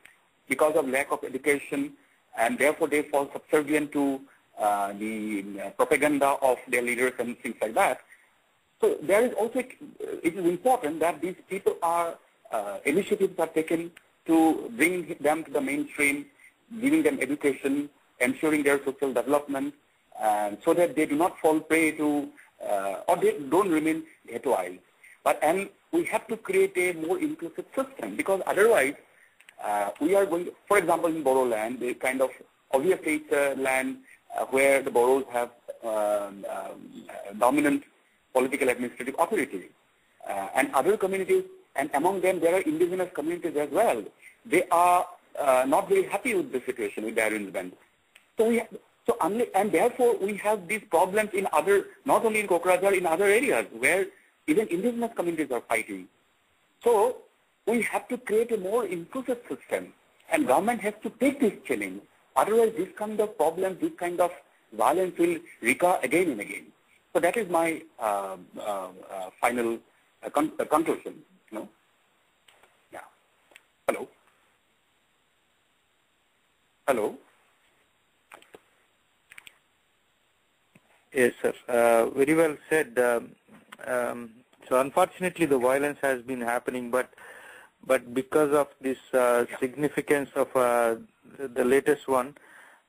because of lack of education, and therefore they fall subservient to the propaganda of their leaders and things like that. So there is also, it is important that these people are, initiatives are taken to bring them to the mainstream, giving them education, ensuring their social development, so that they do not fall prey to, or they don't remain ghettoized. And we have to create a more inclusive system, because otherwise we are going, for example, in Bodoland, they kind of, obviously it's a land where the Boros have dominant political administrative authority. And other communities, and among them there are indigenous communities as well. They are not very happy with the situation, with the arrangement. And therefore we have these problems in other, not only in Kokrajhar, in other areas where even indigenous communities are fighting. So we have to create a more inclusive system, and government has to take this challenge. Otherwise, this kind of problems, this kind of violence will recur again and again. So that is my final conclusion. Yeah. Hello. Hello. Yes, sir. Very well said. So unfortunately, the violence has been happening, but because of this significance of the latest one,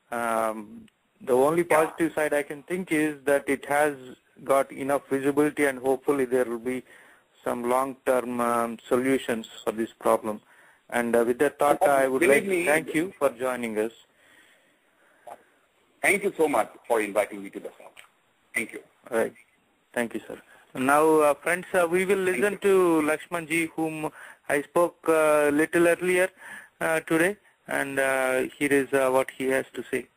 the only positive side I can think is that it has got enough visibility, and hopefully there will be some long-term solutions for this problem. And with that thought, I would like to thank you for joining us. Thank you so much for inviting me to the show. Thank you. All right. Thank you, sir. Now, friends, we will listen to Laxman ji, whom I spoke a little earlier today, and here is what he has to say.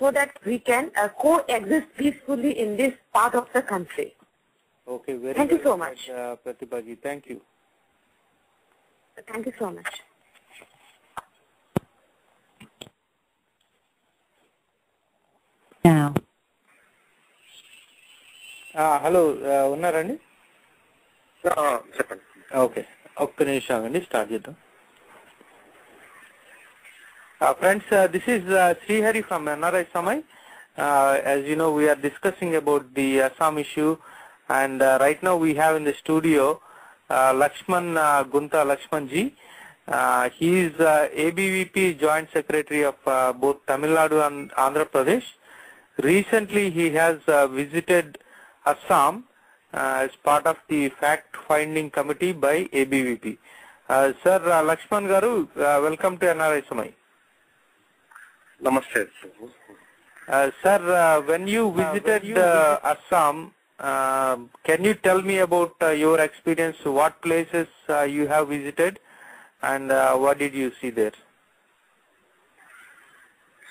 so that we can coexist peacefully in this part of the country. Okay, very Thank you so much. Prathiba ji. Thank you. Thank you so much. Now. Hello, ఉన్నారండి? చెప్పండి. Okay, ఒక్క నిమిషం అండి, start చేద్దాం. Friends, this is Srihari from NRI Samay. As you know, we are discussing about the Assam issue, and right now we have in the studio Laxman, Guntha Laxman ji. He is ABVP Joint Secretary of both Tamil Nadu and Andhra Pradesh. Recently, he has visited Assam as part of the fact-finding committee by ABVP. Sir, Laxman garu, welcome to NRI Samay. Namaste. Sir, when you visited Assam, can you tell me about your experience? What places you have visited, and what did you see there?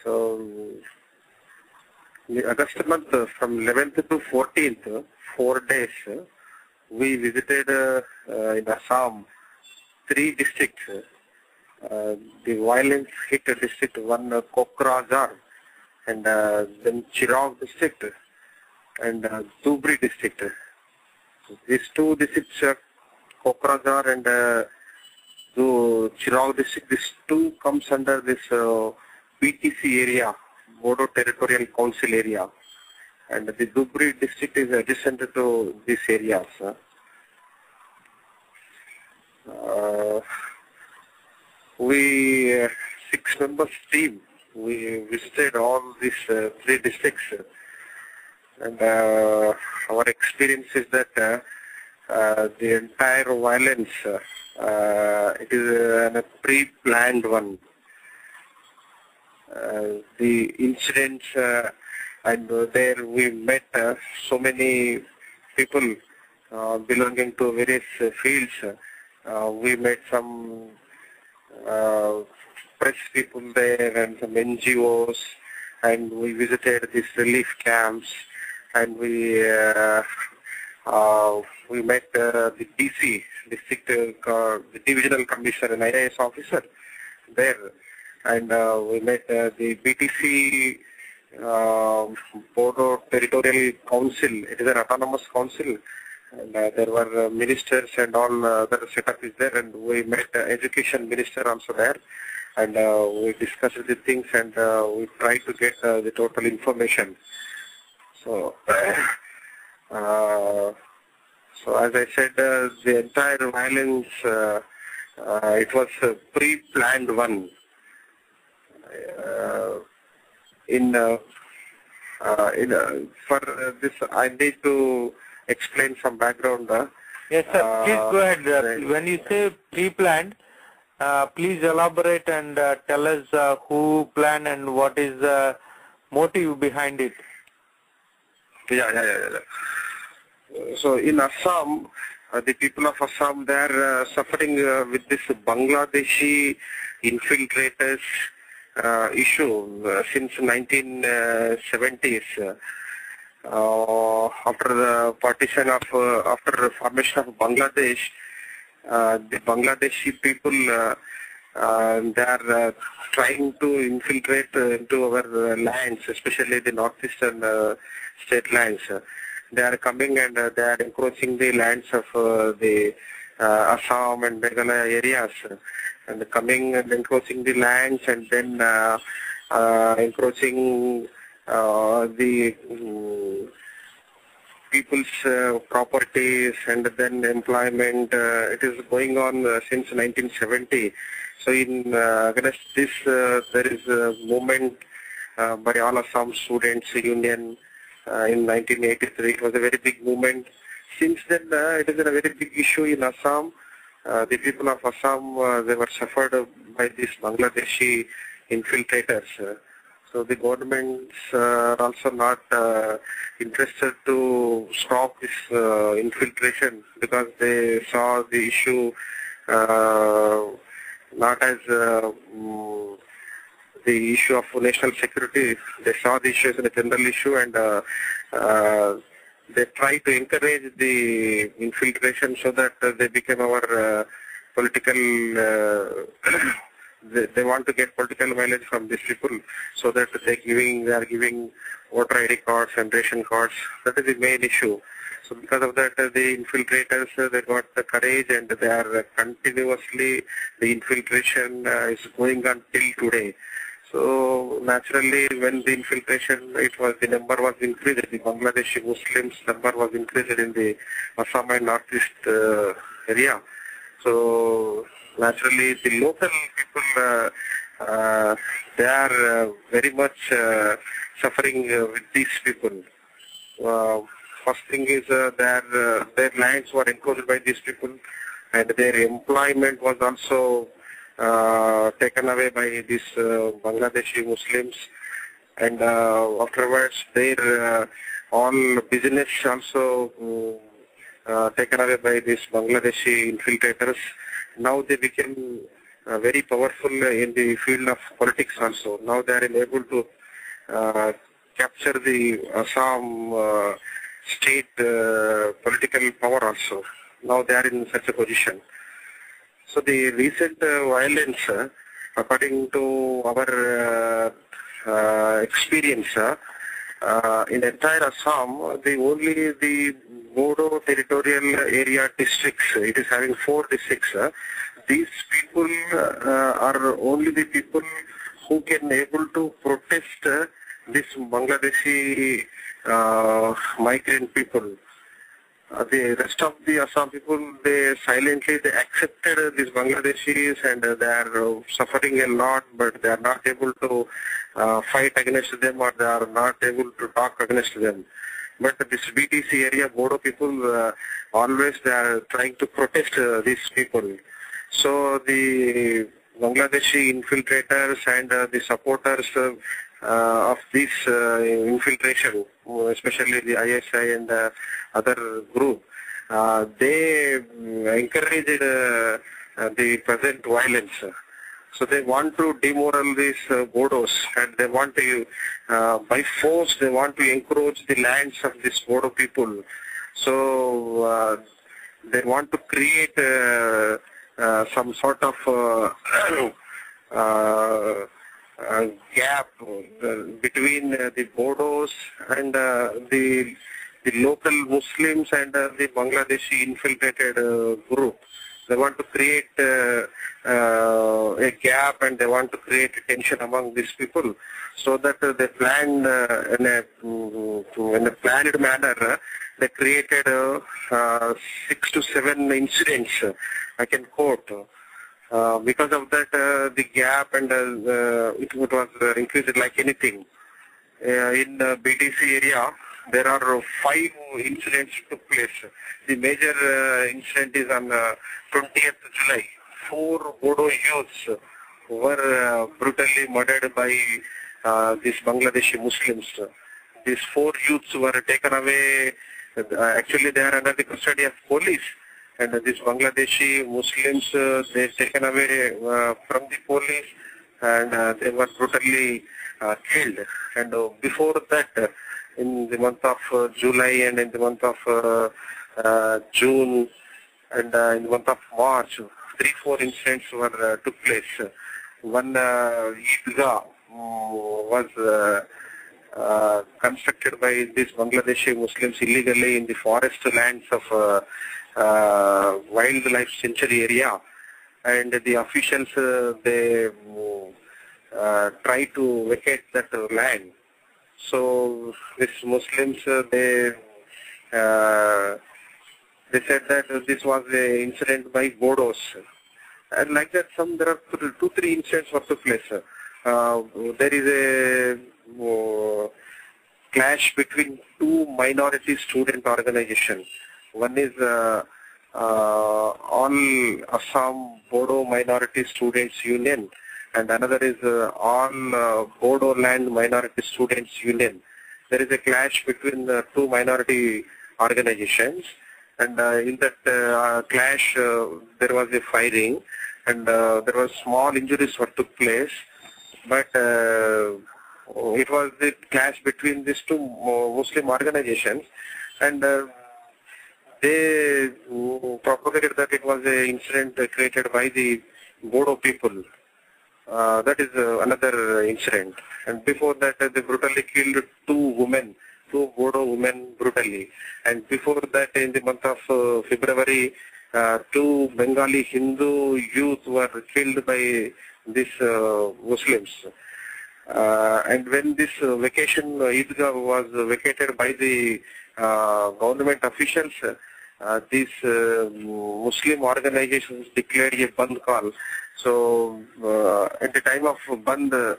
So, the August month, from 11th to 14th, 4 days, we visited in Assam 3 districts. The violence hit district 1, Kokrajhar, and then Chirag district, and Choudary district. These 2 districts, Kokrajhar and Chirag district, these 2 comes under this BTC area, Bodo Territorial Council area, and the Choudary district is adjacent to these areas. We 6 members team. We visited all these 3 districts, and our experience is that the entire violence it is a pre-planned one. The incidents, and there we met so many people belonging to various fields. We met some press people there and some NGOs, and we visited these relief camps, and we met the DC, district, the divisional commissioner and IAS officer there, and we met the BTC Bodo Territorial Council. It is an autonomous council, and there were ministers and all other setup is there, and we met education minister also there, and we discussed the things, and we tried to get the total information. So, so as I said, the entire violence, it was a pre-planned one. For this, I need to explain some background. Yes, sir. Please go ahead. When you say pre-planned, please elaborate and tell us who planned and what is the motive behind it. Yeah. So in Assam, the people of Assam, they are suffering with this Bangladeshi infiltrators issue since 1970s. After the partition of, after the formation of Bangladesh, the Bangladeshi people, they are trying to infiltrate into our lands, especially the northeastern state lands. They are coming and they are encroaching the lands of the Assam and Meghalaya areas, and coming and encroaching the lands, and then encroaching the people's properties, and then employment. It is going on since 1970. So in against this, there is a movement by all Assam Students Union in 1983. It was a very big movement. Since then, it is a very big issue in Assam. The people of Assam, they were suffered by these Bangladeshi infiltrators. So the governments are also not interested to stop this infiltration, because they saw the issue not as the the issue of national security. They saw the issue as a general issue, and they try to encourage the infiltration so that they become our political, they want to get political mileage from these people, so that they are giving voter ID cards and ration cards. That is the main issue. So because of that, the infiltrators, they got the courage, and they are continuously, the infiltration is going on till today. So naturally, when the infiltration, the number was increased, the Bangladeshi Muslims number was increased in the Assam and Northeast area. So naturally, the local people, they are very much suffering with these people. First thing is their lands were encroached by these people, and their employment was also taken away by these Bangladeshi Muslims, and afterwards their all business also taken away by these Bangladeshi infiltrators. Now they became very powerful in the field of politics also. Now they are able to capture the Assam state political power also. Now they are in such a position. So the recent violence, according to our experience, in entire Assam, only the Bodo territorial area districts, it is having 4 districts. These people are only the people who can able to protest this Bangladeshi migrant people. The rest of the Assam people, they silently accepted these Bangladeshis, and they are suffering a lot, but they are not able to fight against them, or they are not able to talk against them. But this BTC area, Bodo people, always they are trying to protest these people. So the Bangladeshi infiltrators and the supporters of this infiltration, especially the ISI and other group, they encouraged the present violence. So they want to demoral these Bodos, and they want to, by force, they want to encroach the lands of these Bodo people. So they want to create some sort of gap between the Bodos and the local Muslims and the Bangladeshi infiltrated group. They want to create a gap, and they want to create tension among these people, so that they planned in a planned manner. They created 6 to 7 incidents, I can quote. Because of that, the gap and it was increased like anything. In BTC area, there are 5 incidents took place. The major incident is on 20th July. 4 Bodo youths were brutally murdered by these Bangladeshi Muslims. These 4 youths were taken away. Actually, they are under the custody of police. And these Bangladeshi Muslims, they taken away from the police, and they were brutally killed. And before that, in the month of July and in the month of June and in the month of March, 3-4 incidents were took place. One Eidgah was constructed by these Bangladeshi Muslims illegally in the forest lands of wildlife sanctuary area, and the officials they try to vacate that land. So these Muslims they said that this was an incident by Bodos, and like that there are 2-3 incidents were took place. There is a clash between 2 minority student organizations. One is All Assam Bodo Minority Students Union, and another is All Bodoland Minority Students Union. There is a clash between the 2 minority organizations, and in that clash there was a firing, and there was small injuries what took place. but it was the clash between these two Muslim organizations, and they propagated that it was an incident created by the Bodo people. That is another incident. And before that, they brutally killed two Bodo women brutally. And before that, in the month of February, two Bengali Hindu youth were killed by these Muslims. And when this vacation Idgah was vacated by the government officials, these Muslim organizations declared a Bandh call. So at the time of Bandh,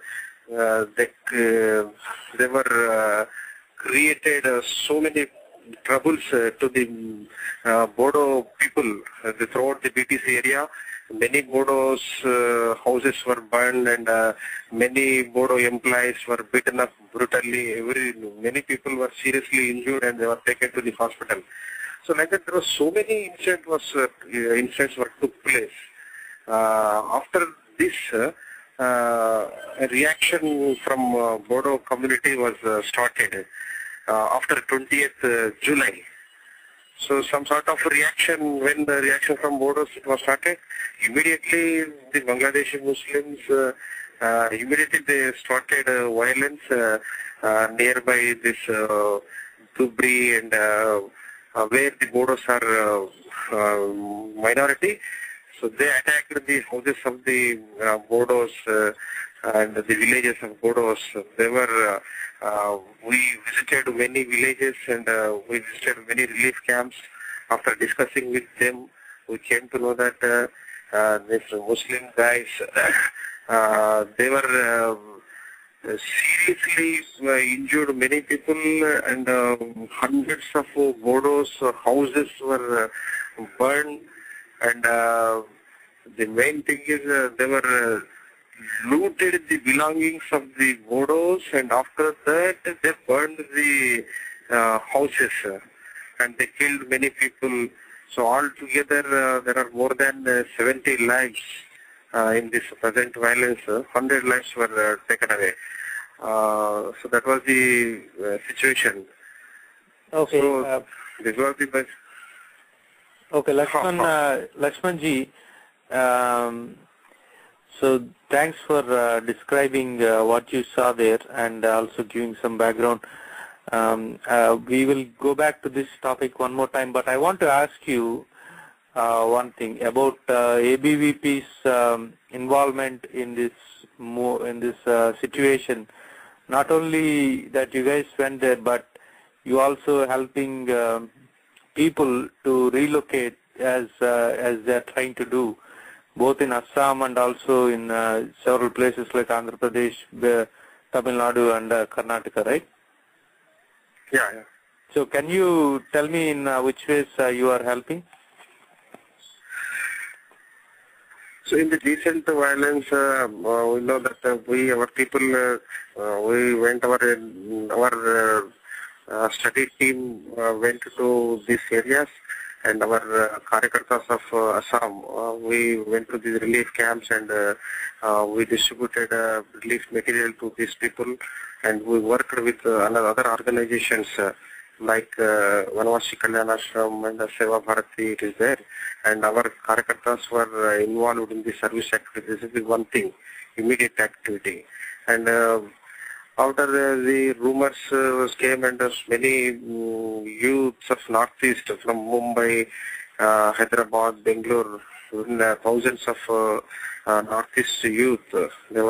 they were created so many troubles to the Bodo people throughout the BTC area. Many Bodo's houses were burned, and many Bodo employees were beaten up brutally. Many people were seriously injured, and they were taken to the hospital. So like that, there were so many incidents took place. After this, a reaction from Bodo community was started after 20th July. So some sort of reaction, when the reaction from Bodos was started, immediately the Bangladeshi Muslims, immediately they started violence nearby this Dhubri and where the Bodos are minority. So they attacked the houses of the Bodos and the villages of Bodos. They were, we visited many villages and we visited many relief camps. After discussing with them, we came to know that these Muslim guys, they were seriously injured many people, and hundreds of Bodos houses were burned. And the main thing is they were looted the belongings of the Bodos, and after that they burned the houses and they killed many people. So altogether there are more than 70 lives in this present violence. 100 lives were taken away. So that was the situation. Okay. So this was the best. Okay, Laxman ji, so thanks for describing what you saw there and also giving some background. We will go back to this topic one more time, but I want to ask you one thing about ABVP's involvement in this situation. Not only that you guys went there, but you also helping people to relocate as they're trying to do, both in Assam and also in several places like Andhra Pradesh, Tamil Nadu and Karnataka, right? Yeah. So can you tell me in which ways you are helping? So in the recent violence, we know that our people, we went our study team went to these areas, and our Karyakartas of Assam, we went to these relief camps and we distributed relief material to these people, and we worked with other organizations like Vanvasi Kalyanashram and Seva Bharati, it is there, and our Karyakartas were involved in the service activities. This is one thing, immediate activity. And after the rumors came, and many youths of Northeast from Mumbai, Hyderabad, Bangalore, thousands of Northeast youth, they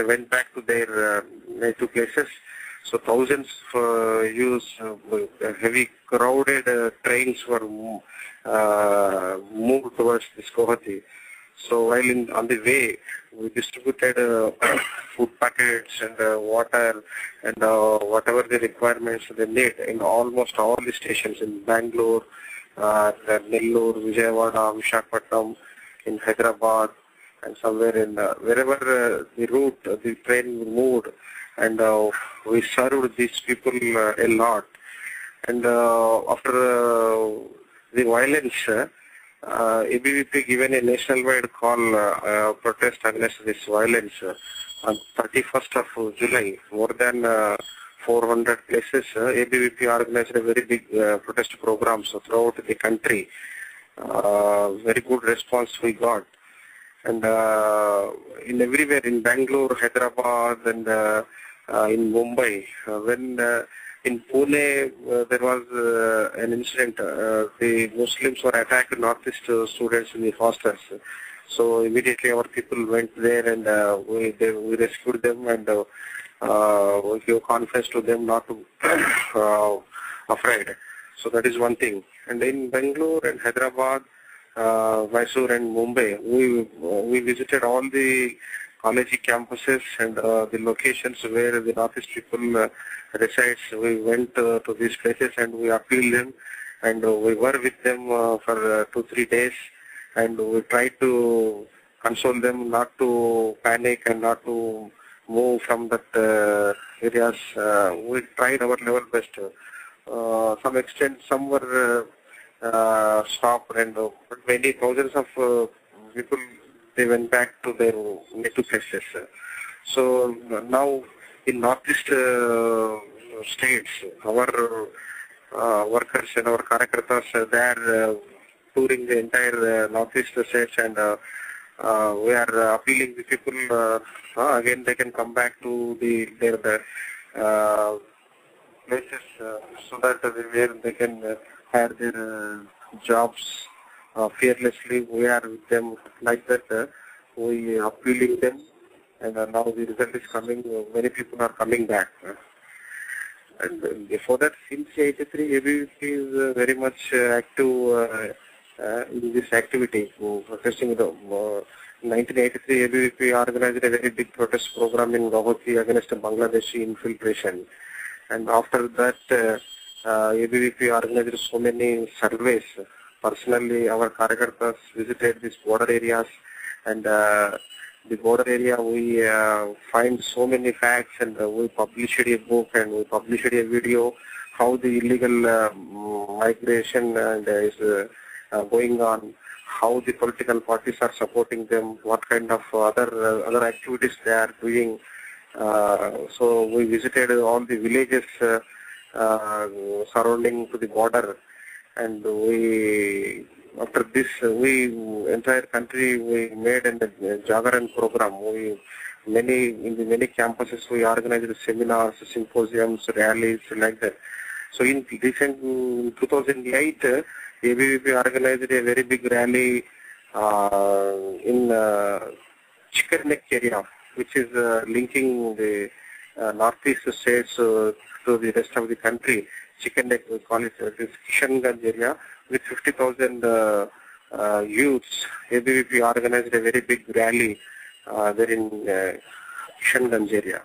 went back to their native places. So thousands of youths, heavy crowded trains were moved towards this Guwahati. So while on the way, we distributed food packets and water and whatever the requirements they need in almost all the stations in Bangalore, Nellore, Vijayawada, Visakhapatnam, in Hyderabad, and somewhere in wherever the route the train moved, and we served these people a lot. And after the violence, ABVP given a nationwide call protest against this violence on 31st of July. More than 400 places, ABVP organized a very big protest program throughout the country. Very good response we got. And in everywhere, in Bangalore, Hyderabad, and in Mumbai, when in Pune there was an incident, the Muslims were attacked Northeast students in the hostels. So immediately our people went there and we rescued them and we gave confidence to them not to afraid. So that is one thing. And in Bangalore and Hyderabad, Mysore and Mumbai, we visited all the college campuses and the locations where the Northeast people resides. We went to these places and we appealed them, and we were with them for 2-3 days, and we tried to console them not to panic and not to move from that areas. We tried our level best. Some extent, some were stopped, and but many thousands of people, they went back to their native places. So now in Northeast states, our workers and our Karyakartas, they are touring the entire Northeast states, and we are appealing the people again they can come back to their places so that where they can have their jobs fearlessly. We are with them like that. We are appealing them, and now the result is coming. Many people are coming back. And before that, since 1983, ABVP is very much active in this activity. Protesting the 1983, ABVP organized a very big protest program in Guwahati against Bangladeshi infiltration. And after that, ABVP organized so many surveys. Personally, our Karyakartas visited these border areas, and the border area we find so many facts, and we published a book and we published a video how the illegal migration is going on, how the political parties are supporting them, what kind of other activities they are doing. So we visited all the villages surrounding to the border, and we after this entire country we made a Jagaran program. In the many campuses we organized seminars, symposiums, rallies like that. So in 2008, ABVP organized a very big rally in Chicken Neck area, which is linking the Northeast states to the rest of the country. Chicken Neck, we call it this Kishanganj area, with 50,000 youths. ABVP organized a very big rally there in Kishanganj area.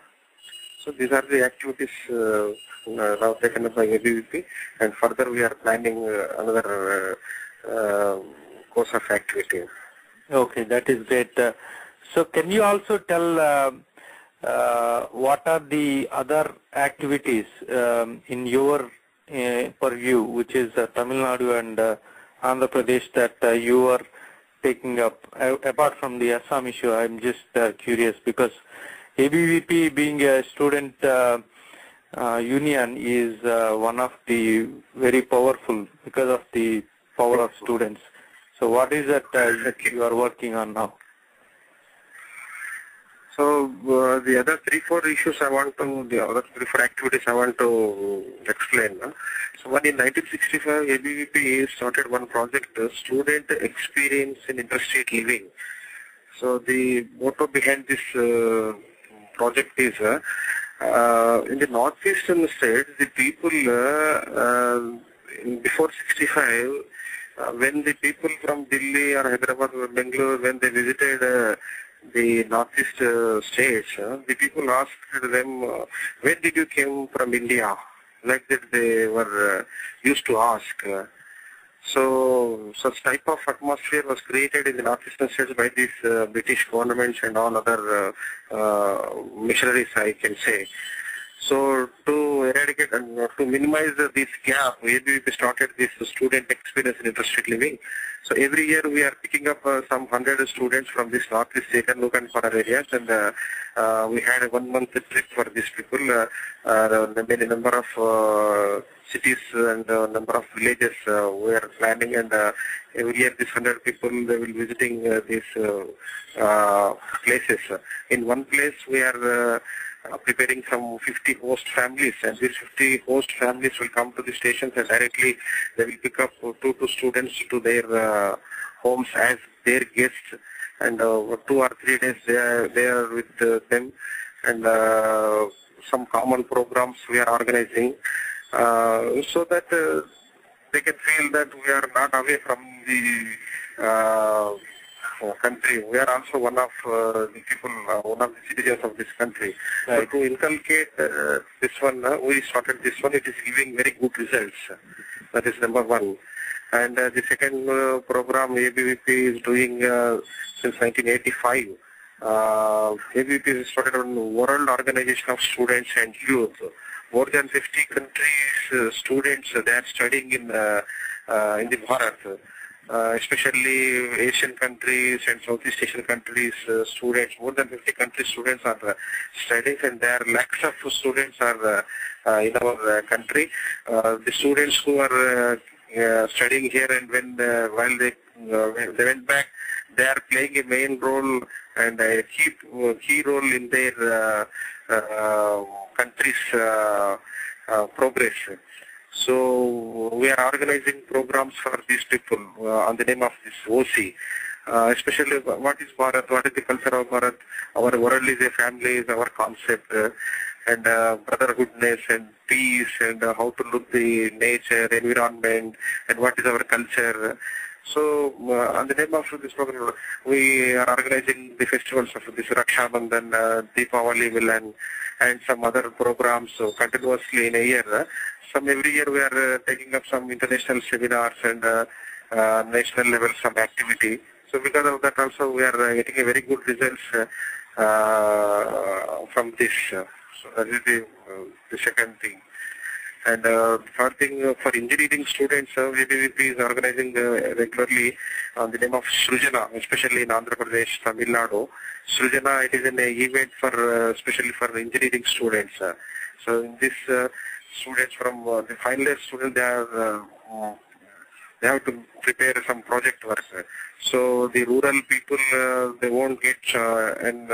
So these are the activities now taken up by ABVP, and further we are planning another course of activity. Okay, that is great. So can you also tell what are the other activities in your purview, which is Tamil Nadu and Andhra Pradesh, that you are taking up apart from the Assam issue? I'm just curious, because ABVP being a student union is one of the very powerful because of the power of students. So what is it you are working on now? So the other 3-4 issues the other 3-4 activities I want to explain. So one in 1965, ABVP started one project, Student Experience in Interstate Living. So the motto behind this project is, in the northeastern states, the people before 65, when the people from Delhi or Hyderabad or Bangalore, when they visited the northeast states, the people asked them, when did you came from India? Like that they were used to ask. So such type of atmosphere was created in the northeastern states by these British governments and all other missionaries, I can say. So to eradicate and to minimize this gap, ABVP started this student experience in interested living. So every year we are picking up some 100 students from this northeast state and local corner areas, and we had a 1 month trip for these people. Many number of cities and number of villages we are planning, and every year these 100 people they will visiting these places. In one place we are preparing some 50 host families, and these 50 host families will come to the stations and directly they will pick up 2 students to their homes as their guests, and 2 or 3 days they are with them, and some common programs we are organizing so that they can feel that we are not away from the country. We are also one of the people, one of the citizens of this country. Right. So to inculcate this one, we started this one. It is giving very good results. That is number one. And the second program ABVP is doing since 1985. ABVP is started on World Organization of Students and Youth. More than 50 countries students they are studying in the Bharat. Especially Asian countries and Southeast Asian countries students, more than 50 countries students are studying, and there are lakhs of students are in our country. The students who are studying here, and when while they went back, they are playing a main role and a key role in their country's progress. So we are organizing programs for these people on the name of this OC. Especially what is Bharat, what is the culture of Bharat, our world is a family is our concept, and brotherhoodness and peace, and how to look the nature, environment, and what is our culture. So on the name of this program, we are organizing the festivals of this Raksha Bandhan, Deepavali, Milan, and some other programs continuously in a year. Every year we are taking up some international seminars and national level some activity. So because of that also we are getting a very good results from this. So that is the second thing. And third thing, for engineering students, ABVP is organizing regularly on the name of Srujana, especially in Andhra Pradesh, Tamil Nadu. Srujana, it is an event for especially for engineering students. So in this students from the final year students, they have to prepare some project work. So the rural people they won't get an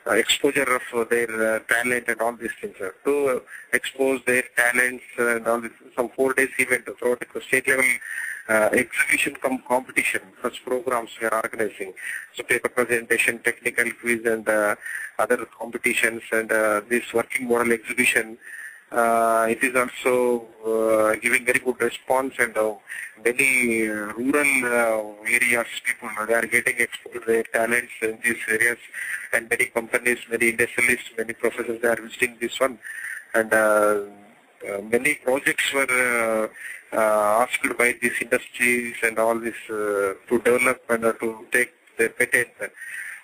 exposure of their talent and all these things. To expose their talents and all this, some 4 days event throughout the state level exhibition competition, such programs we are organizing. So paper presentation, technical quiz, and other competitions, and this working model exhibition. It is also giving very good response, and many rural areas people they are getting exposed their talents in these areas, and many companies, many industrialists, many professors they are visiting this one, and many projects were asked by these industries and all this to develop and to take their patent.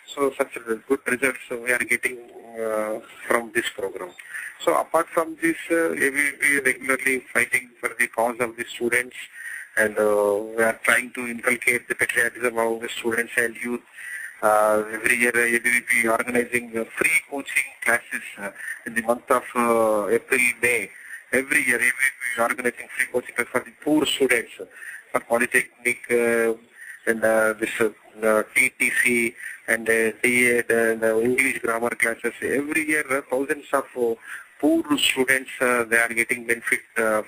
So such good results we are getting from this program. So apart from this, ABVP regularly fighting for the cause of the students, and we are trying to inculcate the patriotism of the students and youth. Every year ABVP organizing free coaching classes in the month of April, May. Every year ABVP organizing free coaching classes for the poor students, for Polytechnic and this TTC and DED and English grammar classes. Every year thousands of poor students they are getting benefit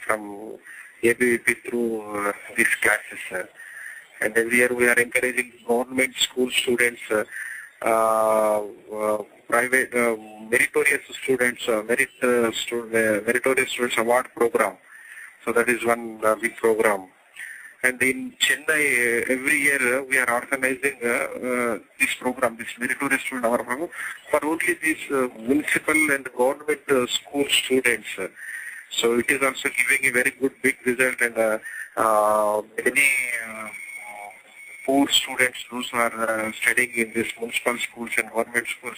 from ABVP through these classes. And every year we are encouraging government school students, private meritorious students, meritorious students award program. So that is one big program. And in Chennai, every year we are organizing this program, this meritorious student award program, for only these municipal and government school students. So it is also giving a very good big result, and many poor students, those who are studying in these municipal schools and government schools,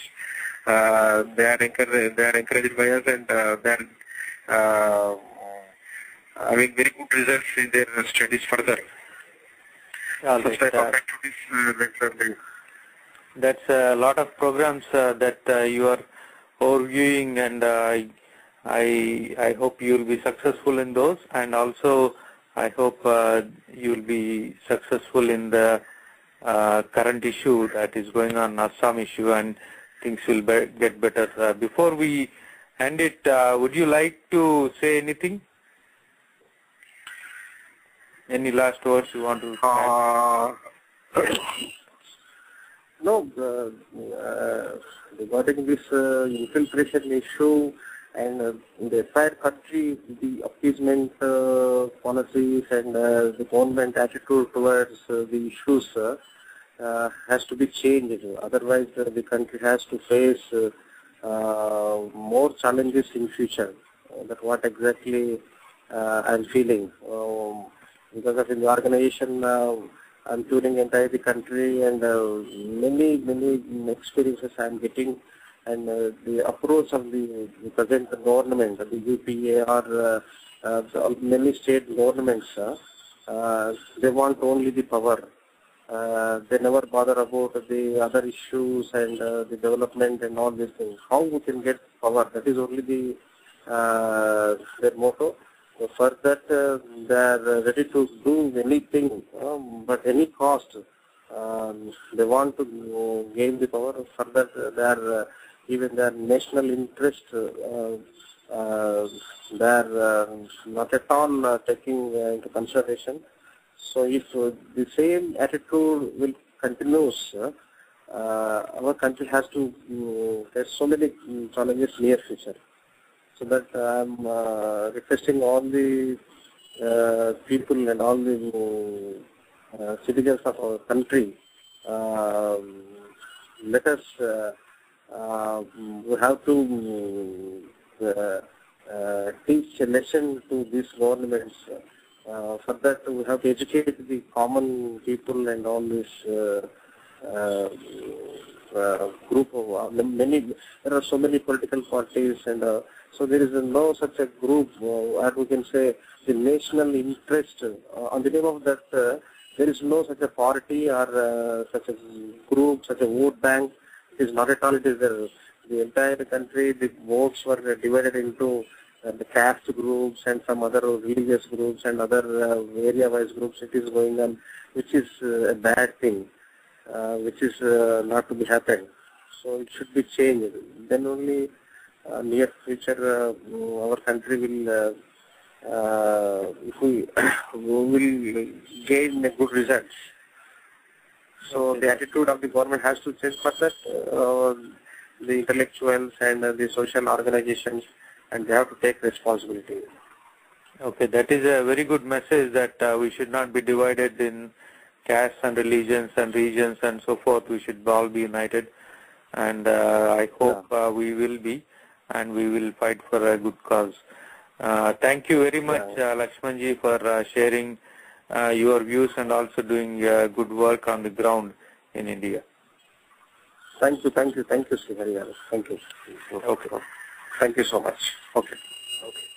they are encouraged by us, and they are having very good results in their studies further. All Such right. type of activities That's a lot of programs that you are overviewing, and I hope you will be successful in those, and also I hope you will be successful in the current issue that is going on, Assam issue, and things will get better. Before we end it, would you like to say anything? Any last words you want to add? No, regarding this infiltration issue and in the entire country, the appeasement policies and the government attitude towards the issues has to be changed. Otherwise, the country has to face more challenges in future. That's what exactly I'm feeling. Because of the organization, I'm touring entire the country, and many experiences I'm getting, and the approach of the present government, the UPA or many state governments, they want only the power. They never bother about the other issues and the development and all these things. How we can get power? That is only the their motto. So for that, they are ready to do anything, but any cost. They want to gain the power. For that, they are even their national interest. They are not at all taking into consideration. So if the same attitude will continue, our country has to face so many challenges near future. So that I'm requesting all the people and all the citizens of our country, let us, we have to teach a lesson to these governments. For that, we have to educate the common people and all this group of many. There are so many political parties, and so there is no such a group, or we can say the national interest. On the name of that, there is no such a party or such a group, such a vote bank. It is not at all. It is the entire country. The votes were divided into the caste groups and some other religious groups and other area-wise groups. It is going on, which is a bad thing, which is not to be happen. So it should be changed. Then only near future our country will, if we will gain a good results. So the attitude of the government has to change for that. The intellectuals and the social organizations, and they have to take responsibility. Okay, that is a very good message, that we should not be divided in castes and religions and regions and so forth. We should all be united, and I hope we will be, and we will fight for a good cause. Thank you very much, Laxmanji, for sharing your views and also doing good work on the ground in India. Thank you, Sri Hari. Thank you. Okay. Thank you so much. Okay. Okay.